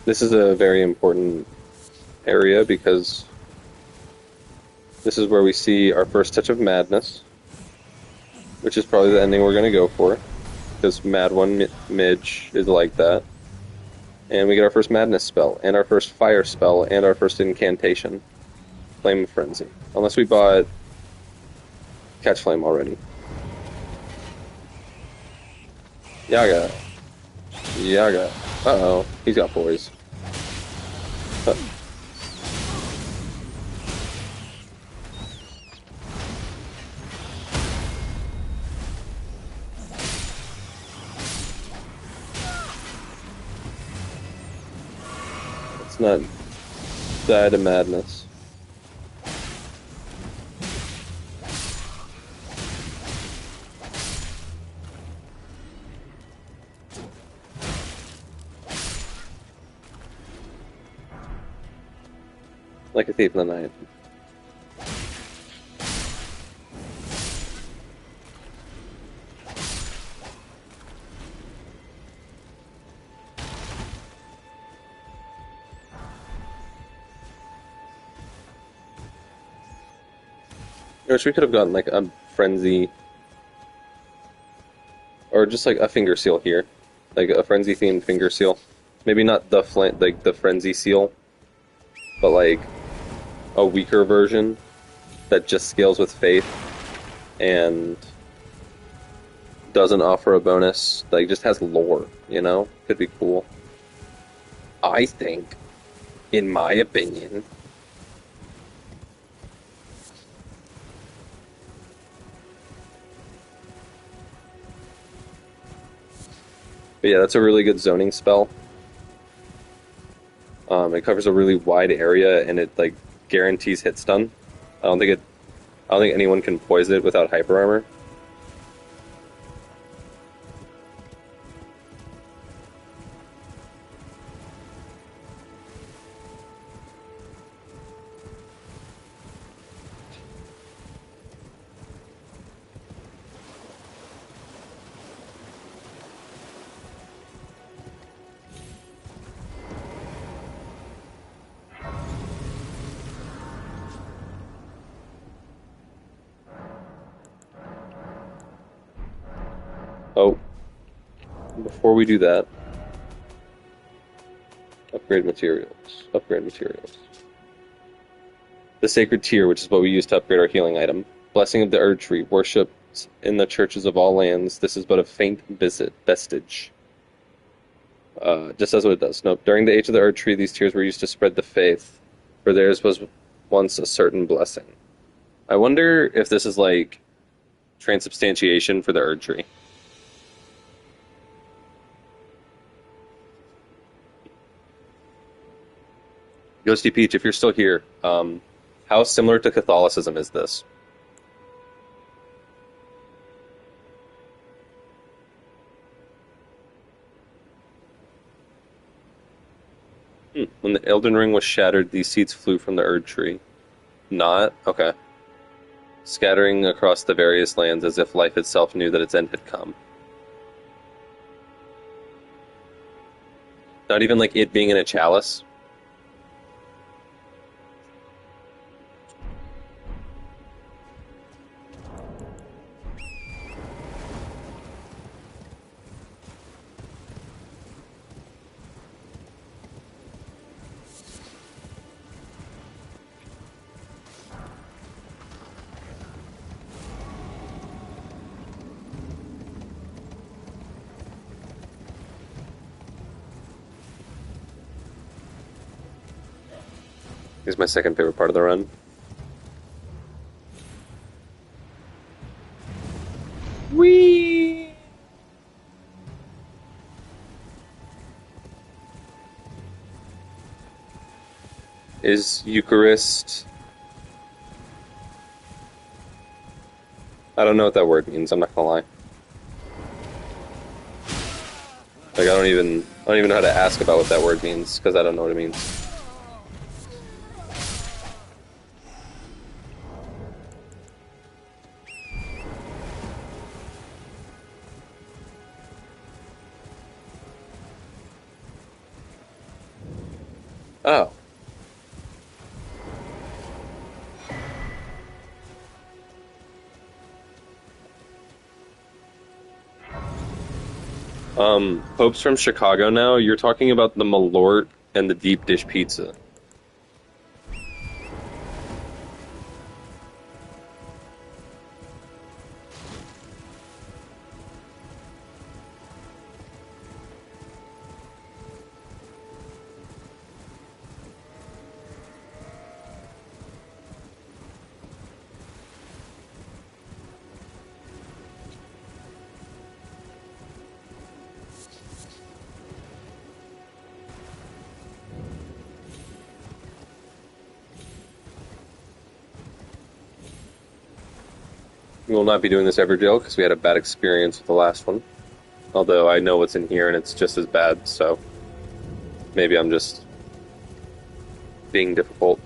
This is a very important area because this is where we see our first touch of madness, which is probably the ending we're going to go for, because Mad One Midge is like that. And we get our first madness spell, and our first fire spell, and our first incantation, Flame of Frenzy. Unless we bought Catch Flame already. Yaga. Yaga. Uh-oh. He's got poise. Let's not die to madness. Like a thief in the night. I wish we could have gotten like a frenzy, or just like a finger seal here, like a frenzy themed finger seal. Maybe not the like the frenzy seal, but like a weaker version that just scales with faith and doesn't offer a bonus. Like just has lore, you know? Could be cool. I think, in my opinion. But yeah, that's a really good zoning spell. It covers a really wide area and it like guarantees hit stun. I don't think anyone can poise it without hyper armor. Oh, before we do that, upgrade materials. Upgrade materials. The sacred tear, which is what we use to upgrade our healing item. Blessing of the Erd Tree, worshipped in the churches of all lands. This is but a faint vestige. Just as what it does. Nope. During the age of the Erd Tree, these tears were used to spread the faith, for theirs was once a certain blessing. I wonder if this is like transubstantiation for the Erd Tree. Ghosty Peach, if you're still here, how similar to Catholicism is this? When the Elden Ring was shattered, these seeds flew from the Erd Tree. Not? Okay. Scattering across the various lands as if life itself knew that its end had come. Not even like it being in a chalice. Is my second favorite part of the run. Whee! Is Eucharist... I don't know what that word means, I'm not gonna lie. Like, I don't even know how to ask about what that word means, because I don't know what it means. Oh. Pope's from Chicago now. You're talking about the Malort and the deep dish pizza. will not be doing this ever, Jill, because we had a bad experience with the last one. Although I know what's in here and it's just as bad, so maybe I'm just being difficult.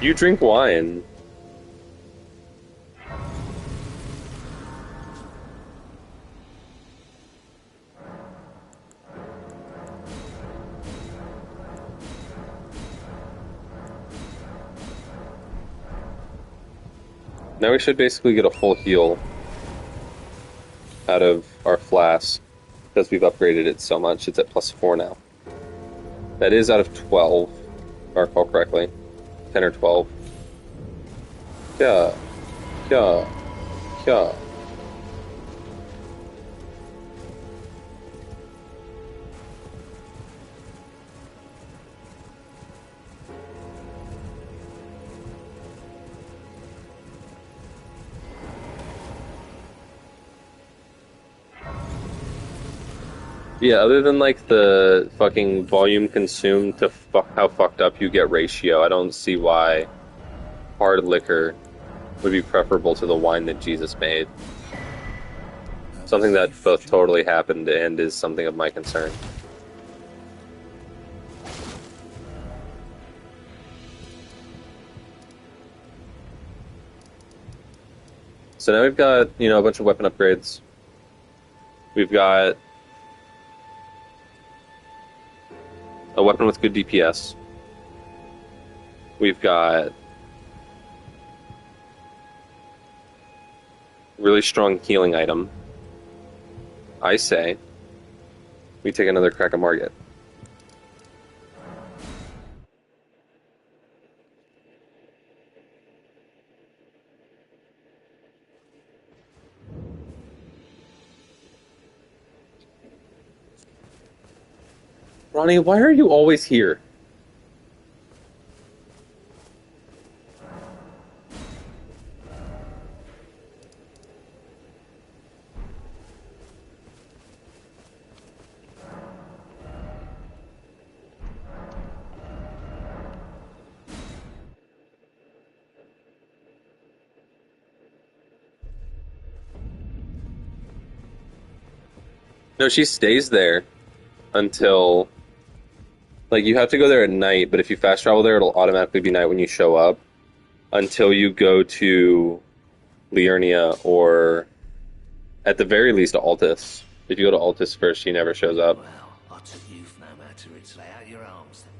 You drink wine. Now we should basically get a full heal out of our flask because we've upgraded it so much. It's at +4 now. That is out of 12, if I recall correctly. 10 or 12. Yeah. Yeah. Yeah. Yeah, other than like the fucking volume consumed to how fucked up you get ratio, I don't see why hard liquor would be preferable to the wine that Jesus made. Something that both totally happened and is something of my concern. So now we've got, you know, a bunch of weapon upgrades. We've got a weapon with good DPS. We've got really strong healing item. I say we take another crack at Margit. Ronnie, why are you always here? No, she stays there until... Like, you have to go there at night, but if you fast travel there, it'll automatically be night when you show up until you go to Liurnia or, at the very least, to Altus. If you go to Altus first, she never shows up. Well, I took youth no matter. It's lay out your arms then.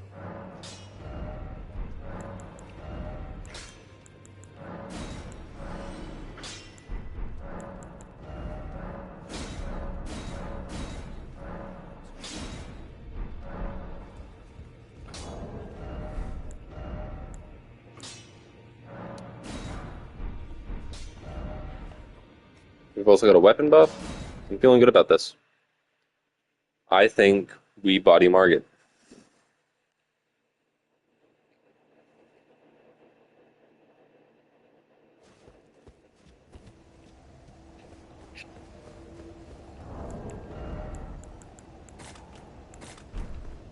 We've also got a weapon buff. I'm feeling good about this. I think we body Margit.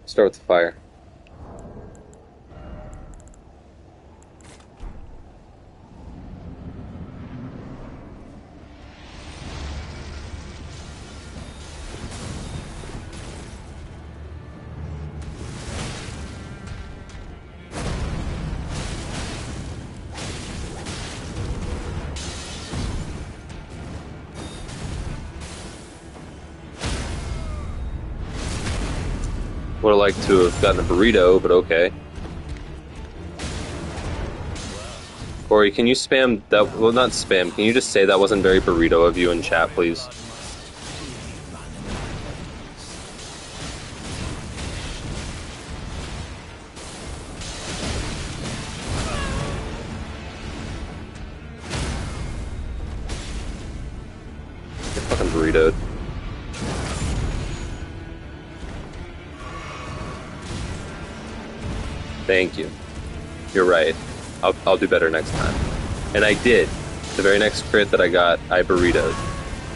Start with the fire. Would have liked to have gotten a burrito, but okay. Corey, can you spam that? Well, not spam. Can you just say that wasn't very burrito of you in chat, please? You're fucking burritoed. Thank you. You're right. I'll do better next time. And I did. The very next crit that I got, I burritoed.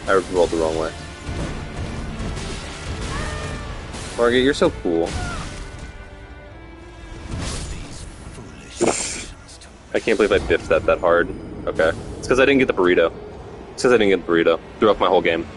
I rolled the wrong way. Margit, you're so cool. These foolish ambitions to I can't believe I biffed that hard. Okay. It's because I didn't get the burrito. It's because I didn't get the burrito. Threw off my whole game.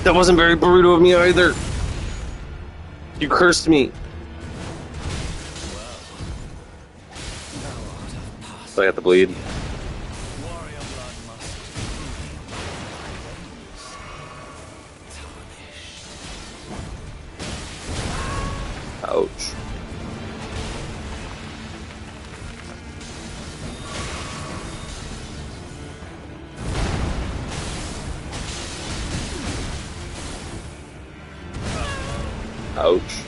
That wasn't very burrito of me either. You cursed me. So I got the bleed. warrior blood must tarnished. Ouch. Ouch.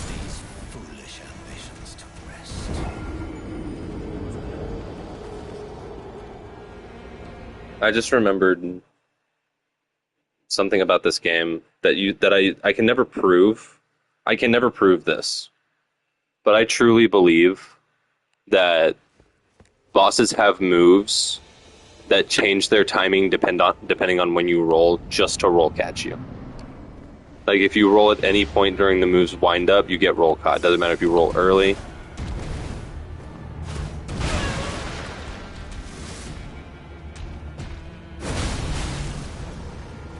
These foolish ambitions to rest. I just remembered something about this game that I can never prove. I can never prove this. But I truly believe that bosses have moves that change their timing depending on when you roll, just to roll catch you. Like if you roll at any point during the move's wind up, you get roll caught. Doesn't matter if you roll early.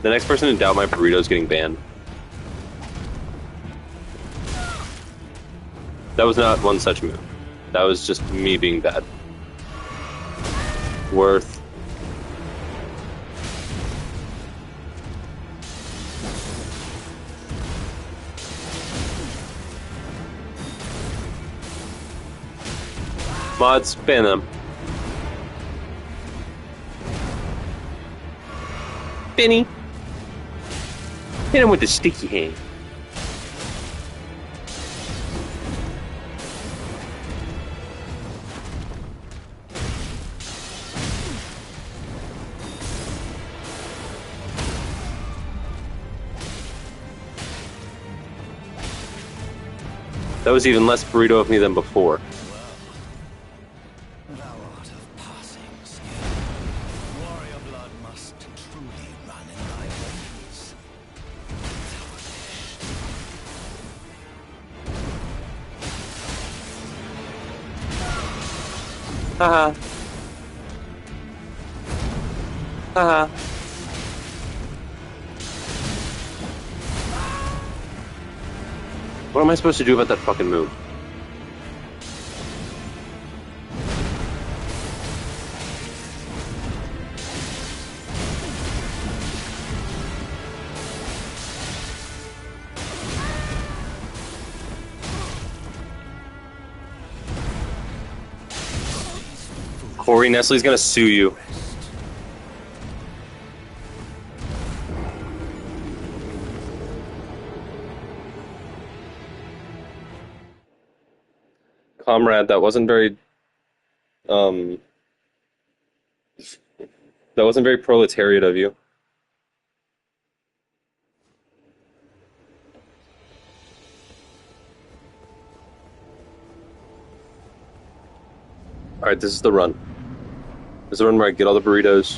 The next person to doubt my burrito is getting banned. That was not one such move. That was just me being bad. Worth. Mods, ban them. Benny. Hit him with the sticky hand. That was even less burrito of me than before. Thou art of passing skill. Warrior blood must truly run in thy veins. Haha. Haha. What am I supposed to do about that fucking move? Corey Nestle's gonna sue you. Comrade, that wasn't very proletariat of you. Alright, this is the run. This is the run where I get all the burritos.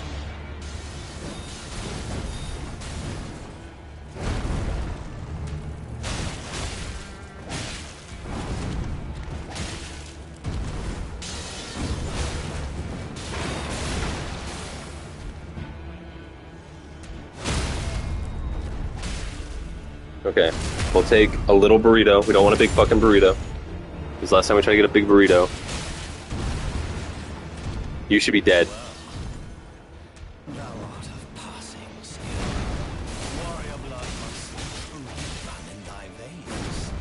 Okay. We'll take a little burrito. We don't want a big fucking burrito. Because last time we tried to get a big burrito, you should be dead. Thou art of passing skill. Warrior blood must truly run in thy veins.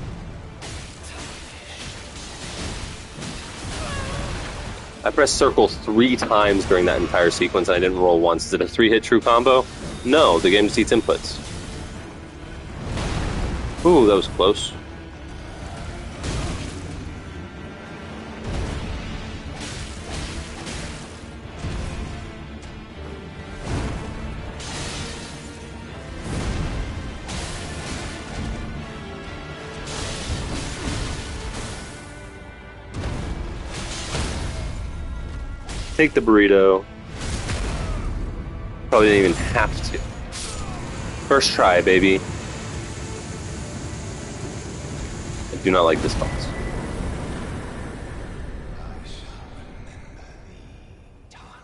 I pressed circle 3 times during that entire sequence and I didn't roll once. Is it a 3-hit true combo? No, the game just eats inputs. Ooh, that was close. Take the burrito. Probably didn't even have to. First try, baby. I do not like this boss.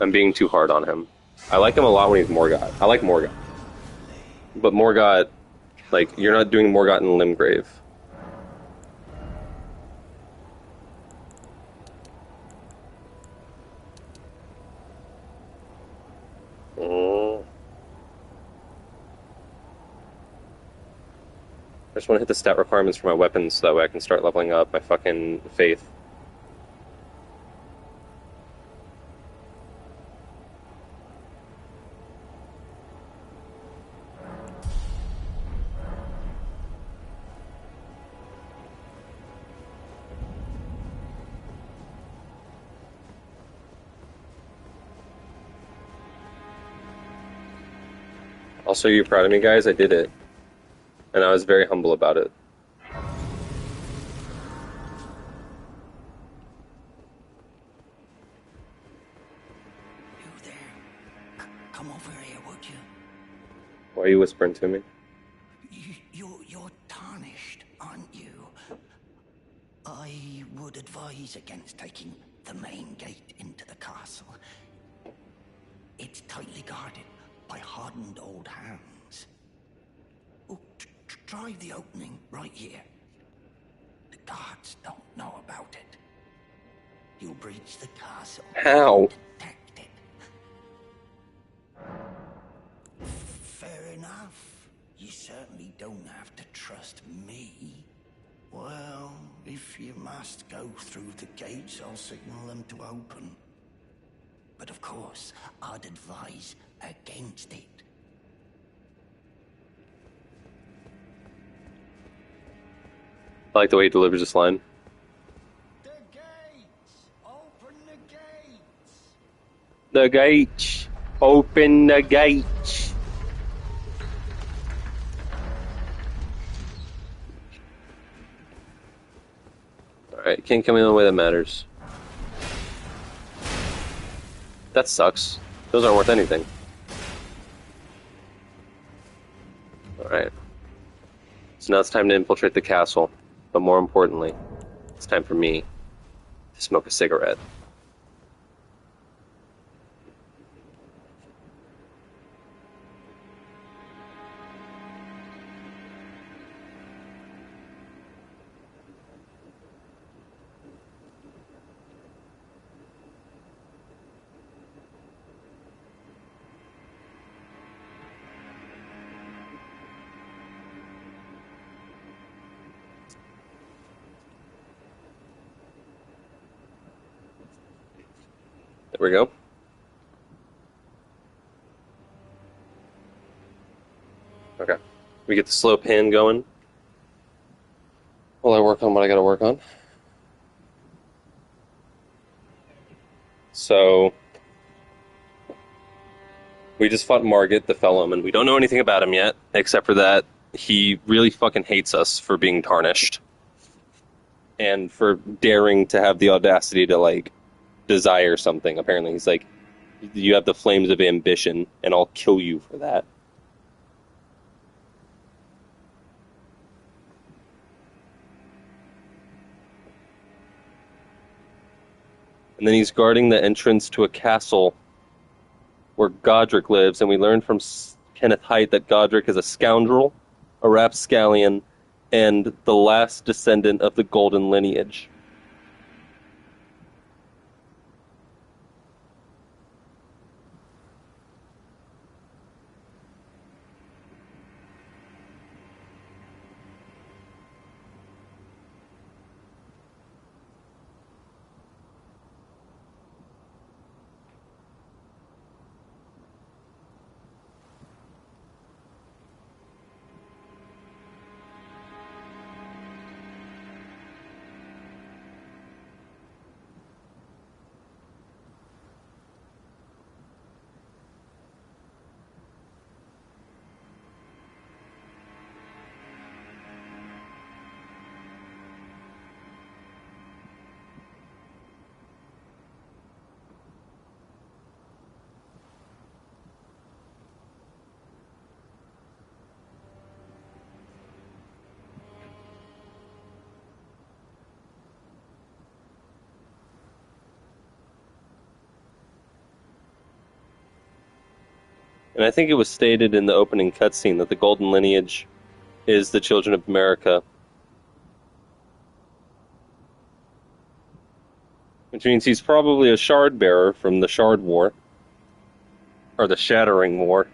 I'm being too hard on him. I like him a lot when he's Morgott. I like Morgott. But Morgott, like, you're not doing Morgott in Limgrave. I just want to hit the stat requirements for my weapons so that way I can start leveling up my fucking faith. Also, you're proud of me, guys? I did it. And I was very humble about it. You there? Come over here, would you? Why are you whispering to me? You're tarnished, aren't you? I would advise against taking the main gate into the castle. It's tightly guarded by hardened old hands. Oh, try the opening right here. The guards don't know about it. You'll breach the castle. How? Detected. Fair enough. You certainly don't have to trust me. Well, if you must go through the gates, I'll signal them to open. But of course, I'd advise against it. I like the way he delivers this line. The gates! Open the gates! The gates! Open the gates! Alright, can't come in the way that matters. That sucks. Those aren't worth anything. Alright. So now it's time to infiltrate the castle. But more importantly, it's time for me to smoke a cigarette. There we go. Okay. We get the slow pan going. While I work on what I gotta work on. So, we just fought Margit, the fell Omen. We don't know anything about him yet, except for that he really fucking hates us for being tarnished. And for daring to have the audacity to, like, desire something. Apparently, he's like, you have the flames of ambition, and I'll kill you for that. And then he's guarding the entrance to a castle where Godrick lives, and we learned from Kenneth Haidt that Godrick is a scoundrel, a rapscallion, and the last descendant of the golden lineage. And I think it was stated in the opening cutscene that the golden lineage is the children of America. Which means he's probably a shard bearer from the Shard War. Or the Shattering War.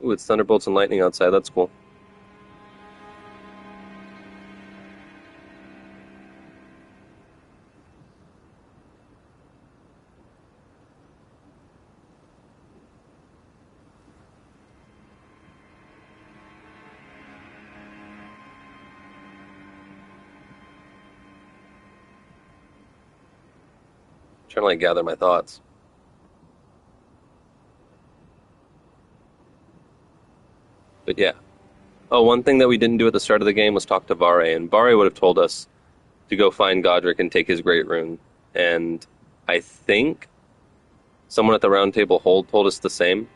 Ooh, it's thunderbolts and lightning outside. That's cool. Trying to like gather my thoughts. But yeah. Oh, one thing that we didn't do at the start of the game was talk to Vare, and Vare would have told us to go find Godrick and take his great rune. And I think someone at the round table hold told us the same.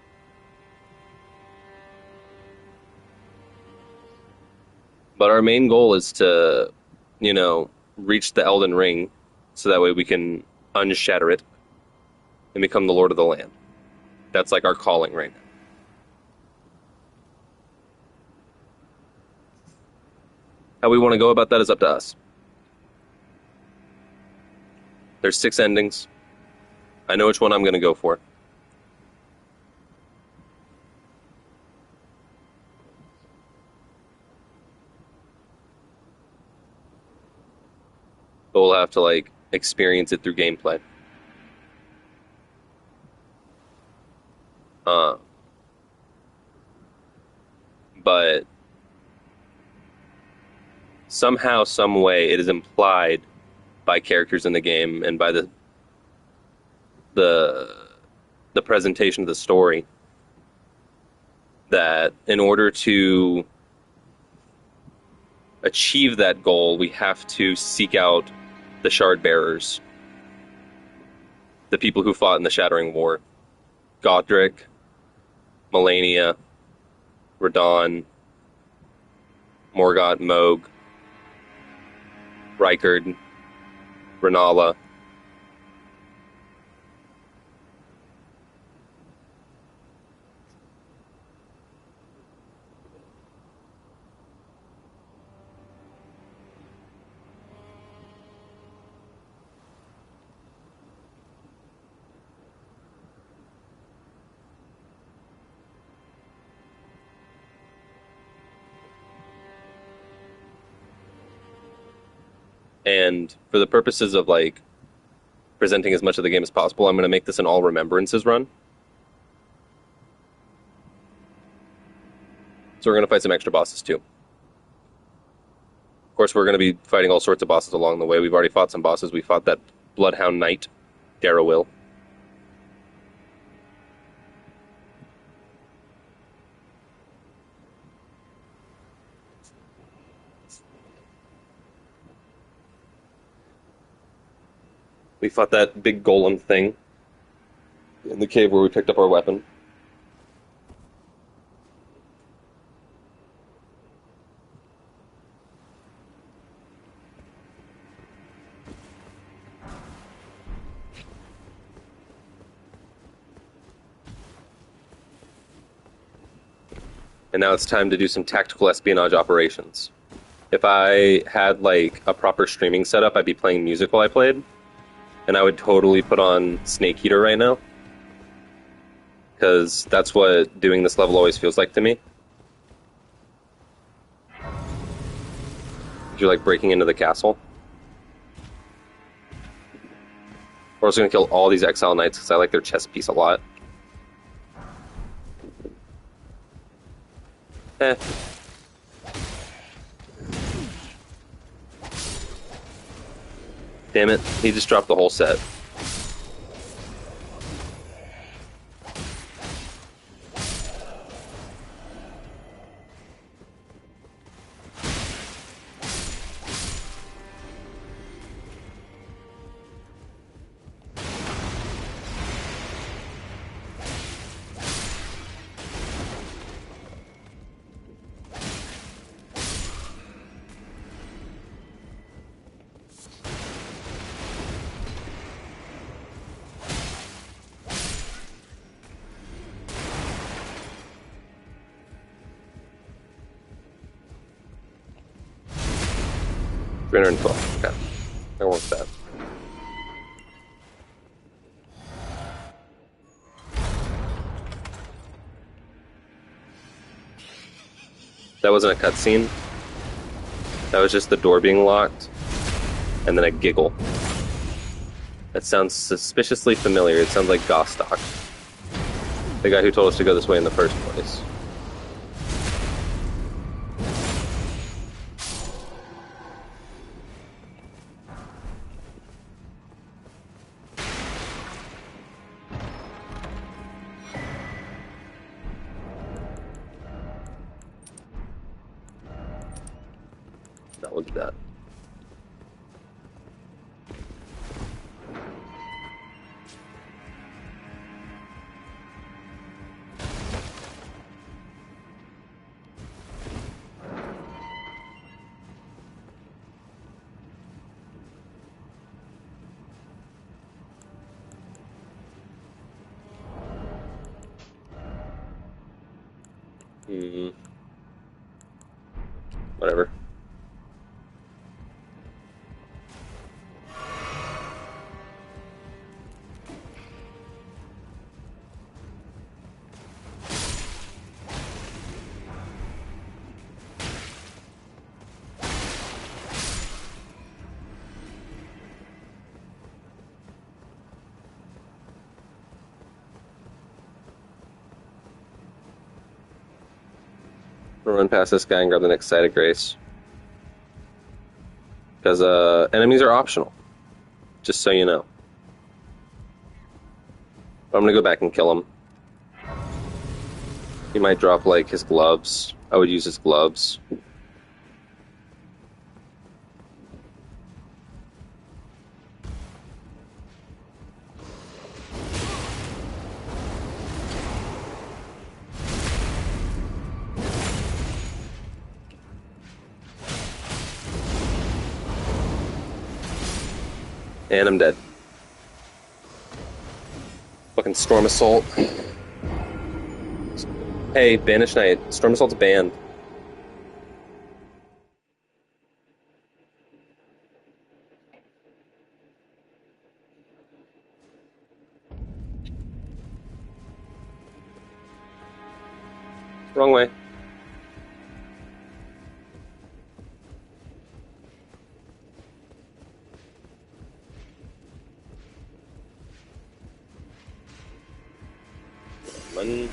But our main goal is to, reach the Elden Ring so that way we can unshatter it and become the Lord of the Land. That's like our calling right now. How we want to go about that is up to us. There's 6 endings. I know which one I'm going to go for. But we'll have to, experience it through gameplay. But somehow, some way, it is implied by characters in the game and by the presentation of the story that in order to achieve that goal, we have to seek out the Shard Bearers, the people who fought in the Shattering War. Godrick, Melania, Radon, Morgott, Moog, Rykard, Renala. And for the purposes of presenting as much of the game as possible, I'm going to make this an all remembrances run. So we're going to fight some extra bosses too. Of course, we're going to be fighting all sorts of bosses along the way. We've already fought some bosses. We fought that Bloodhound Knight, Darriwil. We fought that big golem thing in the cave where we picked up our weapon. And now it's time to do some tactical espionage operations. If I had like a proper streaming setup, I'd be playing music while I played. And I would totally put on Snake Eater right now. Because that's what doing this level always feels like to me. You're like breaking into the castle. We're also going to kill all these Exile Knights because I like their chess piece a lot. Damn it, he just dropped the whole set. $312. Okay. I want that. That wasn't a cutscene. That was just the door being locked. And then a giggle. That sounds suspiciously familiar. It sounds like Gostock. The guy who told us to go this way in the first place. That was that. Whatever. Run past this guy and grab the next side of Grace. Because enemies are optional. Just so you know. But I'm going to go back and kill him. He might drop, like, his gloves. I would use his gloves. And I'm dead. Fucking Storm Assault. Hey, Banished Knight. Storm Assault's banned. Wrong way. Money.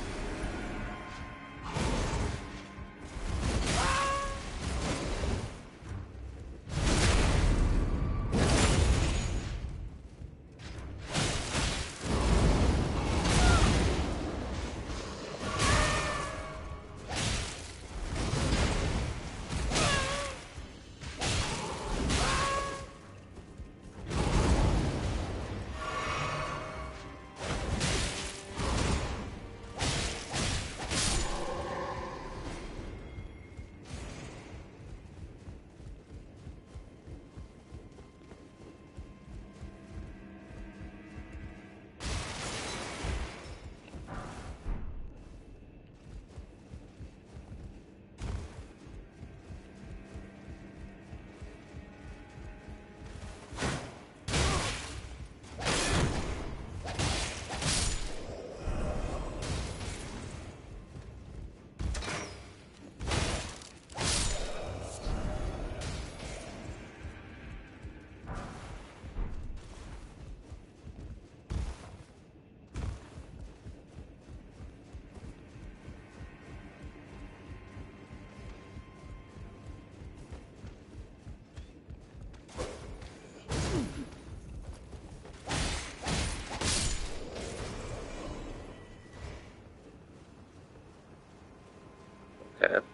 Okay.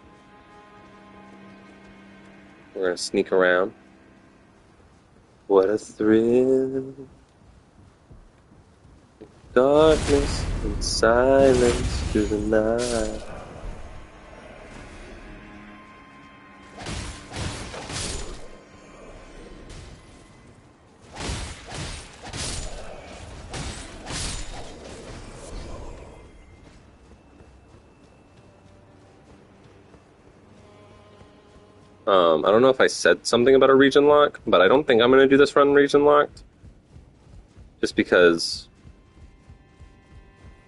We're gonna sneak around. What a thrill. Darkness and silence through the night. I don't know if I said something about a region lock, but I don't think I'm going to do this run region locked. Just because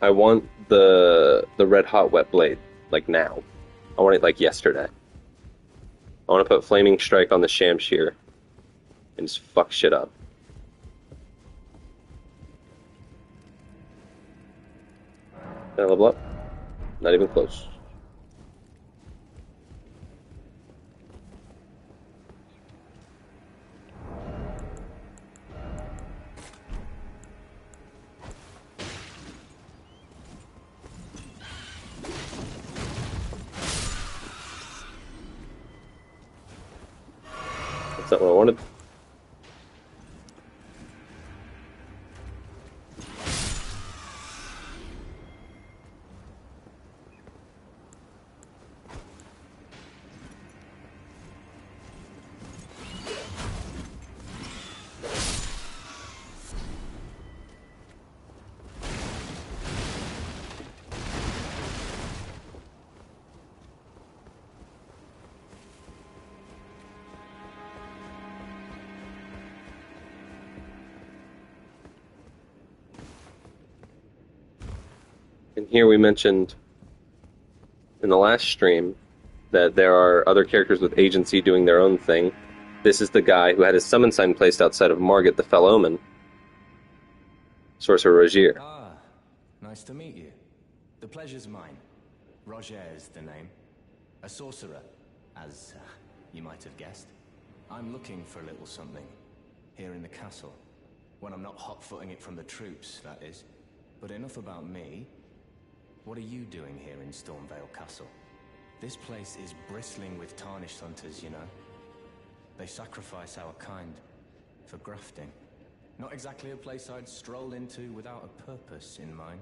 I want the red hot wet blade, like now. I want it like yesterday. I want to put Flaming Strike on the Shamshir and just fuck shit up. Can I level up? Not even close. That's not what I wanted. And here we mentioned in the last stream that there are other characters with agency doing their own thing. This is the guy who had his summon sign placed outside of Margit the Fell Omen, Sorcerer Rogier. Ah, nice to meet you. The pleasure's mine. Roger is the name. A sorcerer, as you might have guessed. I'm looking for a little something here in the castle. When I'm not hot-footing it from the troops, that is. But enough about me. What are you doing here in Stormvale Castle? This place is bristling with tarnished hunters, you know. They sacrifice our kind for grafting. Not exactly a place I'd stroll into without a purpose in mind.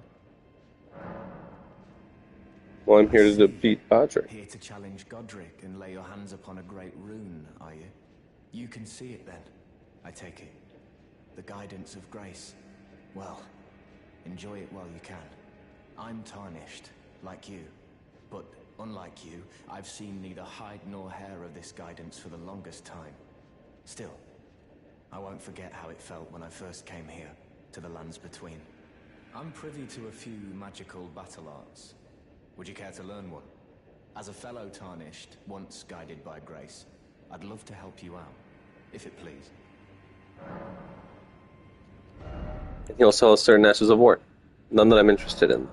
Well, I'm here to defeat Godrick. Here to challenge Godrick and lay your hands upon a great rune, are you? You can see it then, I take it. The guidance of grace. Well, enjoy it while you can. I'm tarnished, like you. But unlike you, I've seen neither hide nor hair of this guidance for the longest time. Still, I won't forget how it felt when I first came here, to the lands between. I'm privy to a few magical battle arts. Would you care to learn one? As a fellow tarnished, once guided by grace, I'd love to help you out, if it please. And he also has certain Ashes of War. None that I'm interested in.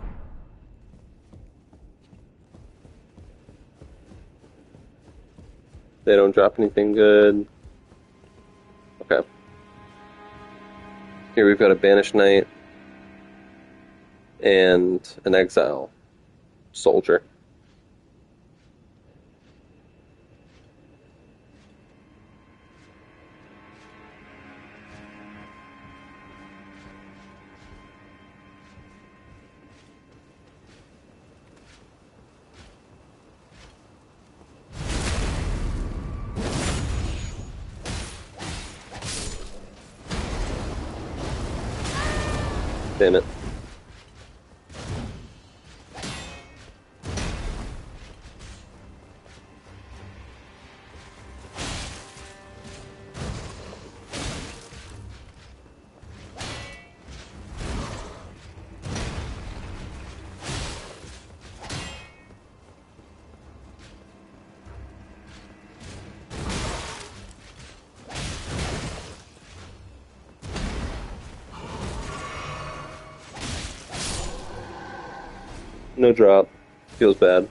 They don't drop anything good. Okay. Here we've got a Banished Knight and an Exile Soldier. Damn it. No drop. Feels bad.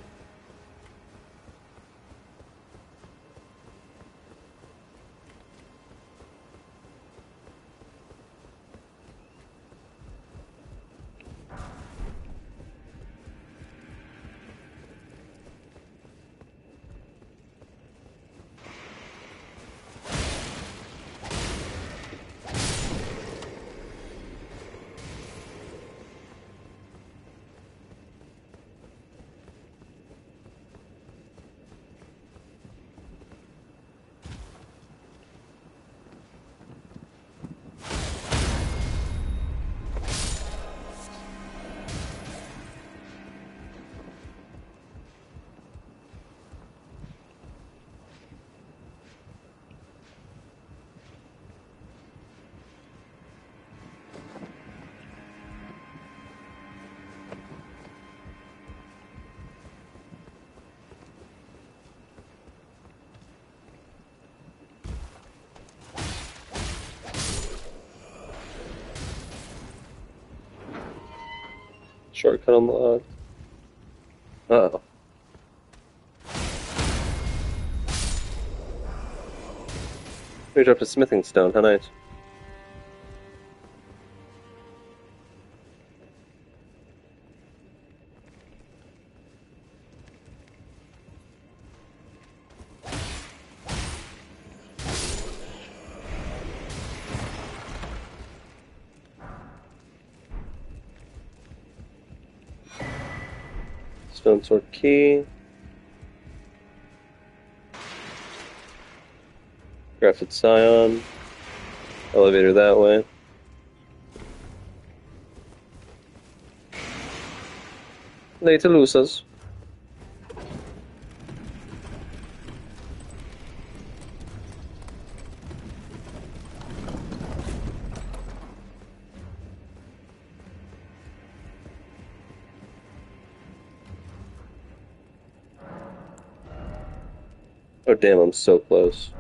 Shortcut unlocked. Uh-oh. We dropped a smithing stone, how nice. Stone sword key. Grafted scion. Elevator that way. Later, losers. Oh damn, I'm so close.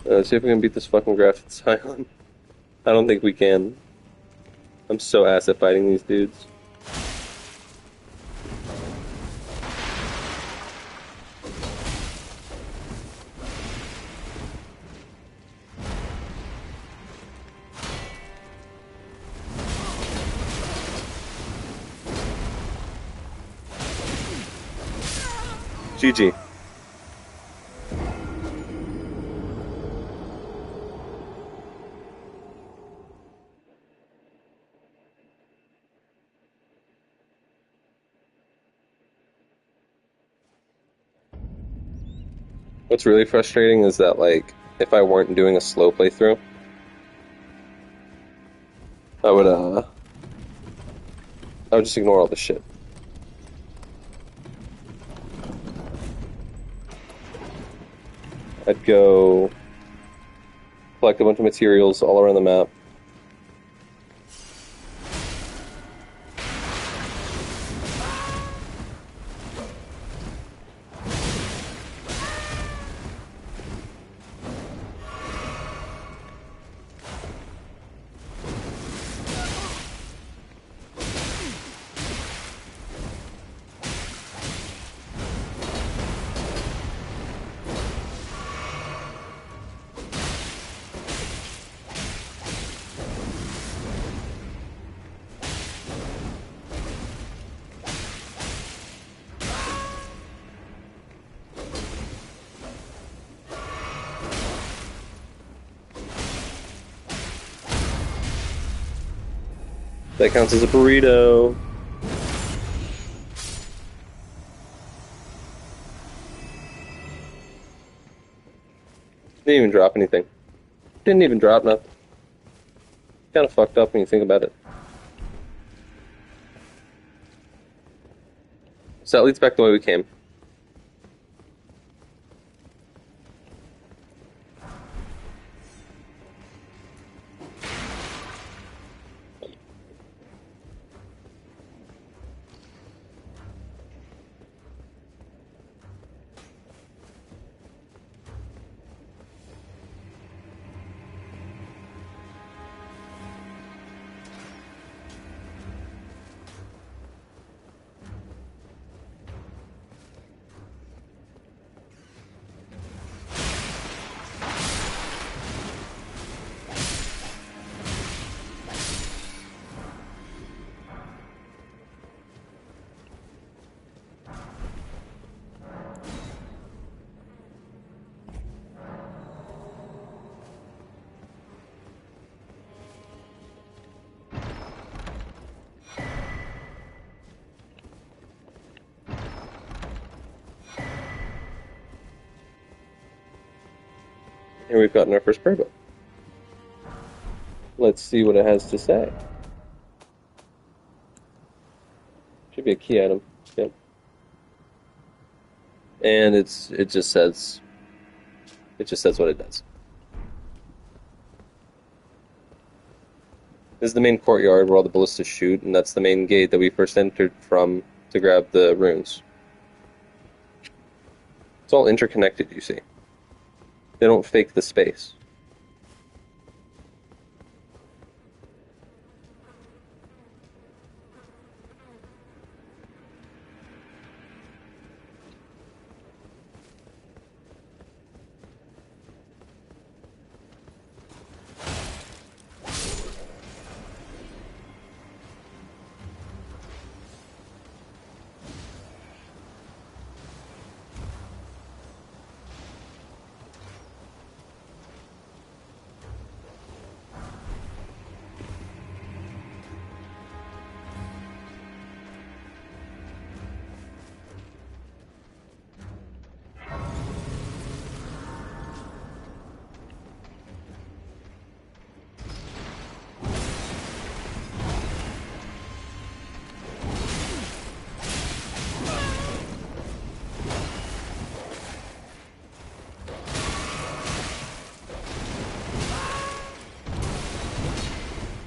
Let's see if we can beat this fucking grafted scion. I don't think we can. I'm so ass at fighting these dudes. GG. What's really frustrating is that, like, if I weren't doing a slow playthrough, I would just ignore all the shit. I'd go collect a bunch of materials all around the map. That counts as a burrito. Didn't even drop anything. Didn't even drop nothing. Kind of fucked up when you think about it. So that leads back the way we came. Here we've gotten our first prayer book. Let's see what it has to say. be a key item. Yep. And it just says what it does. This is the main courtyard where all the ballistas shoot, and that's the main gate that we first entered from to grab the runes. It's all interconnected, you see. They don't fake the space.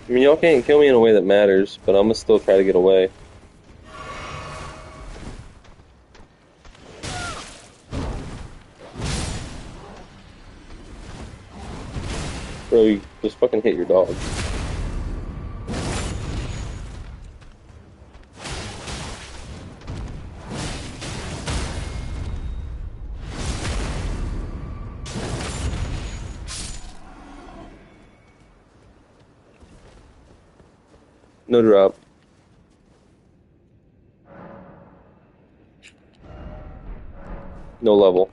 I mean, y'all can't kill me in a way that matters, but I'm gonna still try to get away. Bro, you just fucking hit your dog. No drop. No level.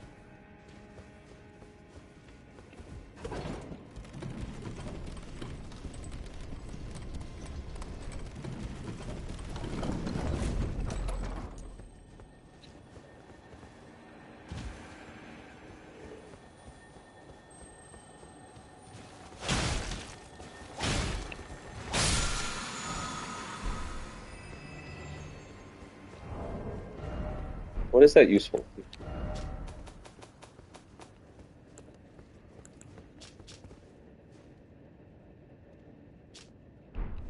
What is that useful?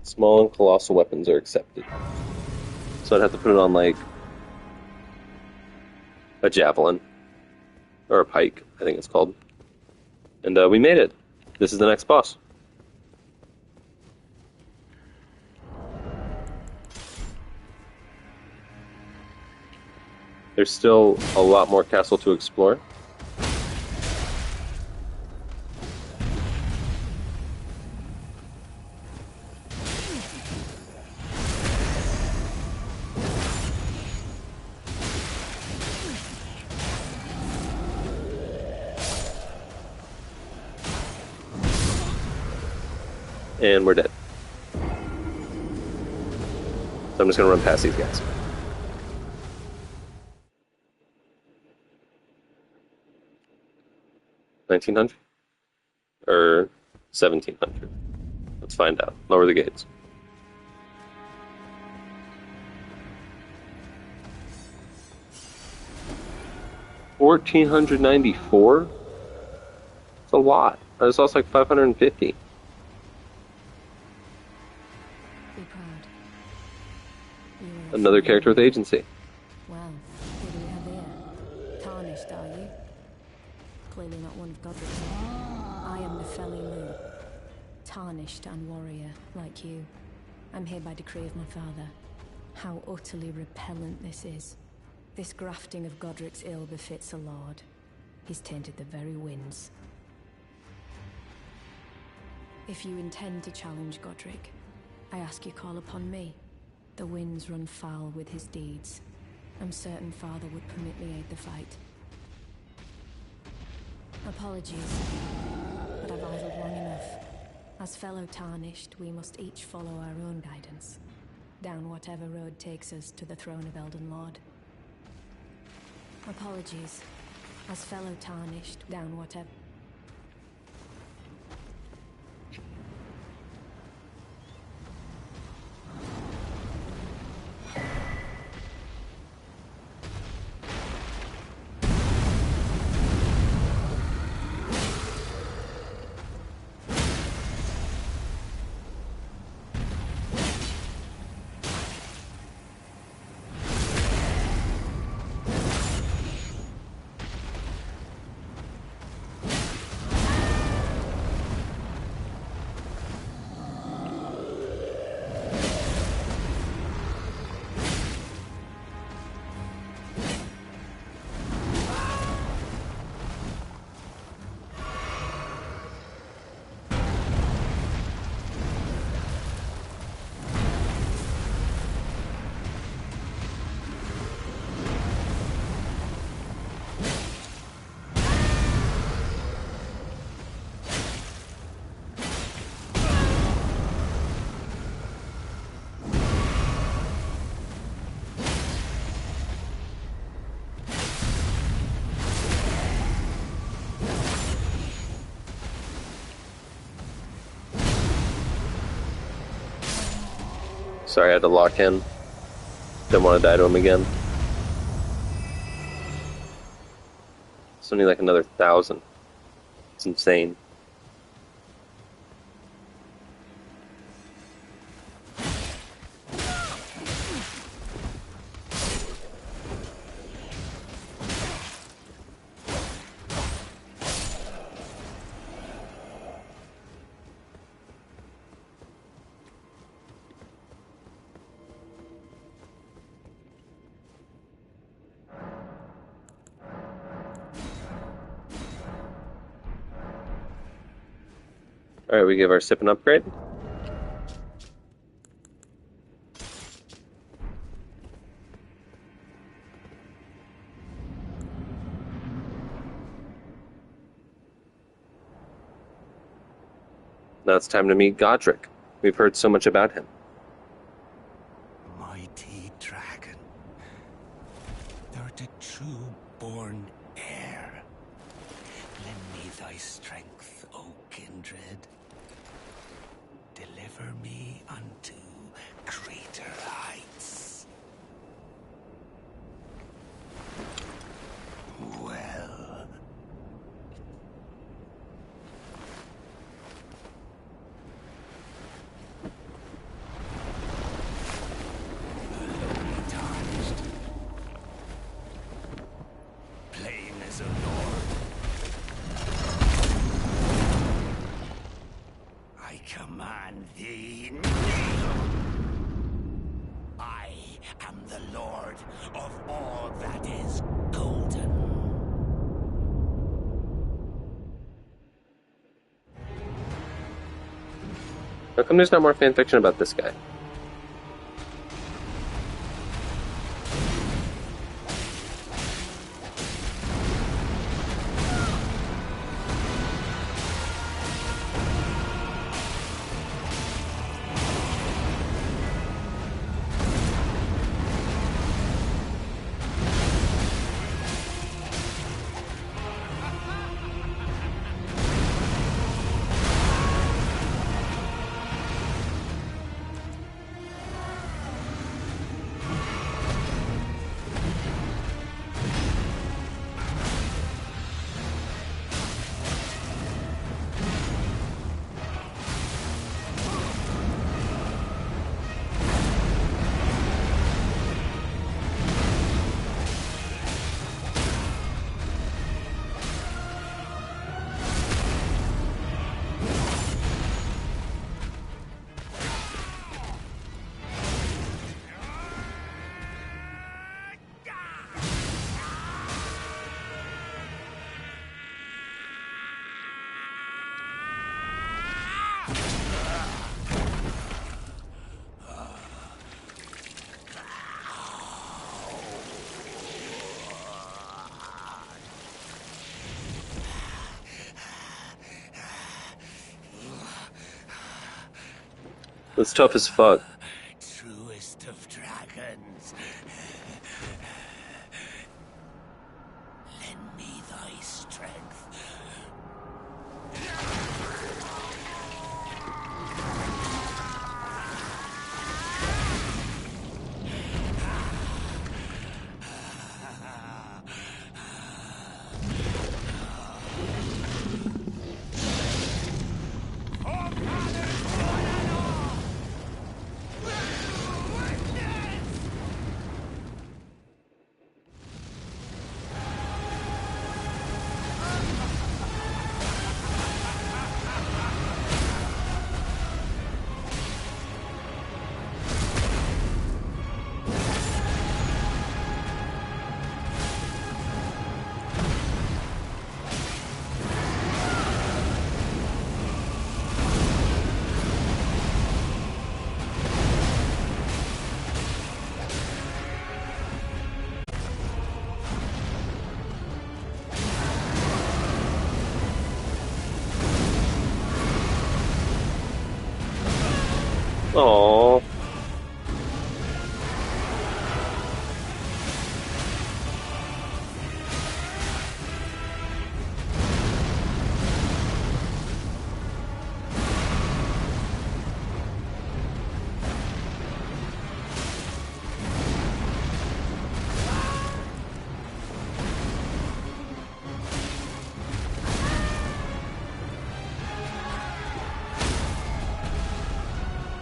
Small and colossal weapons are accepted. So I'd have to put it on, like, a javelin. Or a pike, I think it's called. And we made it. This is the next boss. There's still a lot more castle to explore. And we're dead. So I'm just gonna run past these guys. $1,900? Or $1,700? Let's find out. Lower the gates. $1,494? It's a lot. I just lost like 550. Be proud. Another character with agency. Well, who do we have here? Tarnished, are you? Clearly not one of Godrick's own. I am the Felilu. Tarnished and warrior, like you. I'm here by decree of my father. How utterly repellent this is. This grafting of Godrick's ill befits a lord. He's tainted the very winds. If you intend to challenge Godrick, I ask you call upon me. The winds run foul with his deeds. I'm certain father would permit me aid the fight. Apologies, but I've idled long enough. As fellow Tarnished, we must each follow our own guidance, down whatever road takes us to the throne of Elden Lord. Apologies, as fellow Tarnished, down whatever... Sorry, I had to lock in. Didn't want to die to him again. It's only like another 1,000. It's insane. Alright, we give our sip an upgrade. Now it's time to meet Godrick. We've heard so much about him. Mighty dragon. Thou the true-born heir. Lend me thy strength, O kindred. Deliver me unto greater heights. Well. Tarnished. Plain as a lord. I command thee, kneel! I am the lord of all that is golden. How come there's not more fanfiction about this guy? That's tough as fuck. Truest of dragons. Lend me thy strength. Aww.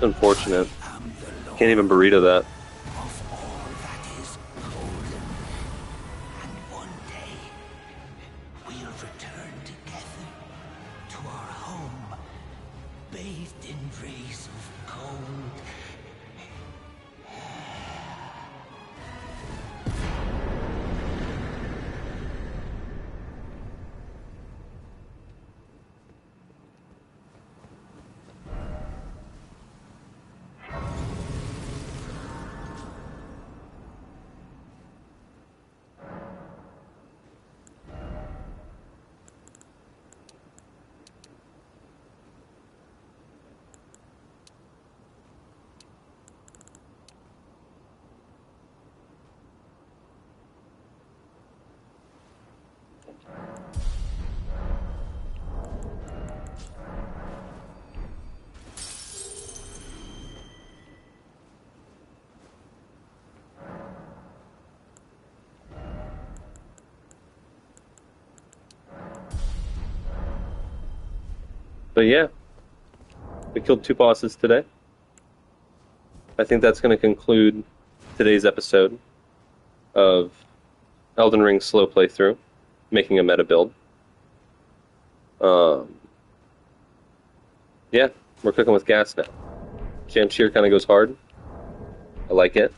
Unfortunate. Can't even burrito that. Of all that is golden. And one day, we'll return together to our home, bathed in rays of gold. But yeah, we killed 2 bosses today. I think that's going to conclude today's episode of Elden Ring slow playthrough, making a meta build. Yeah, we're cooking with gas now. Jamshir kind of goes hard. I like it.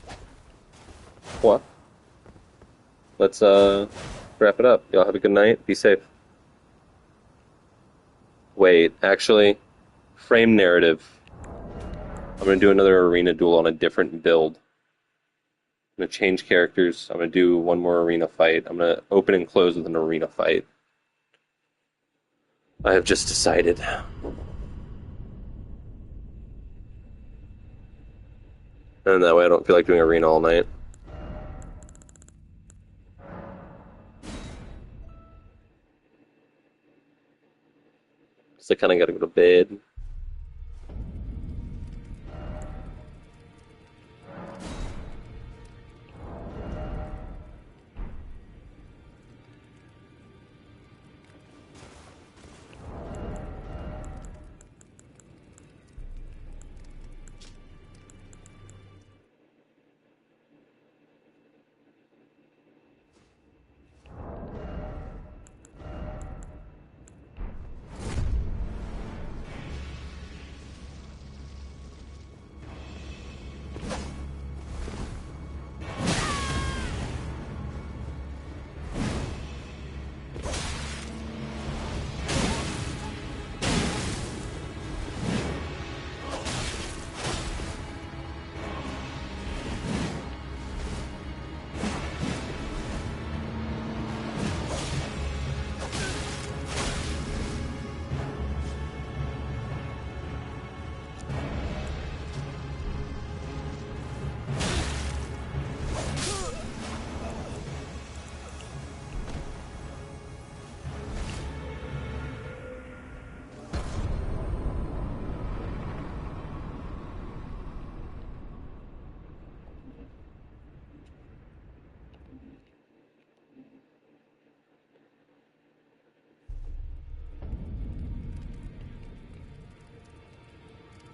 What? Let's wrap it up. Y'all have a good night. Be safe. Wait, actually, frame narrative. I'm going to do another arena duel on a different build. I'm going to change characters. I'm going to do one more arena fight. I'm going to open and close with an arena fight. I have just decided. And that way I don't feel like doing arena all night. So I kind of got to go to bed.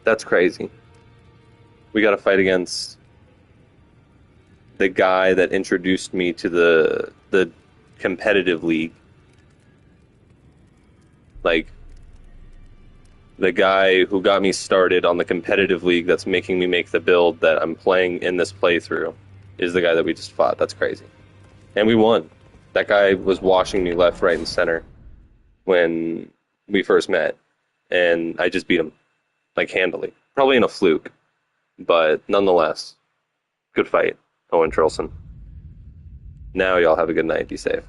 That's crazy. We got to fight against the guy that introduced me to the competitive league. Like, the guy who got me started on the competitive league that's making me make the build that I'm playing in this playthrough is the guy that we just fought. That's crazy. And we won. That guy was washing me left, right, and center when we first met. And I just beat him, like, handily. Probably in a fluke. But nonetheless, good fight, Owen Trilson. Now y'all have a good night. Be safe.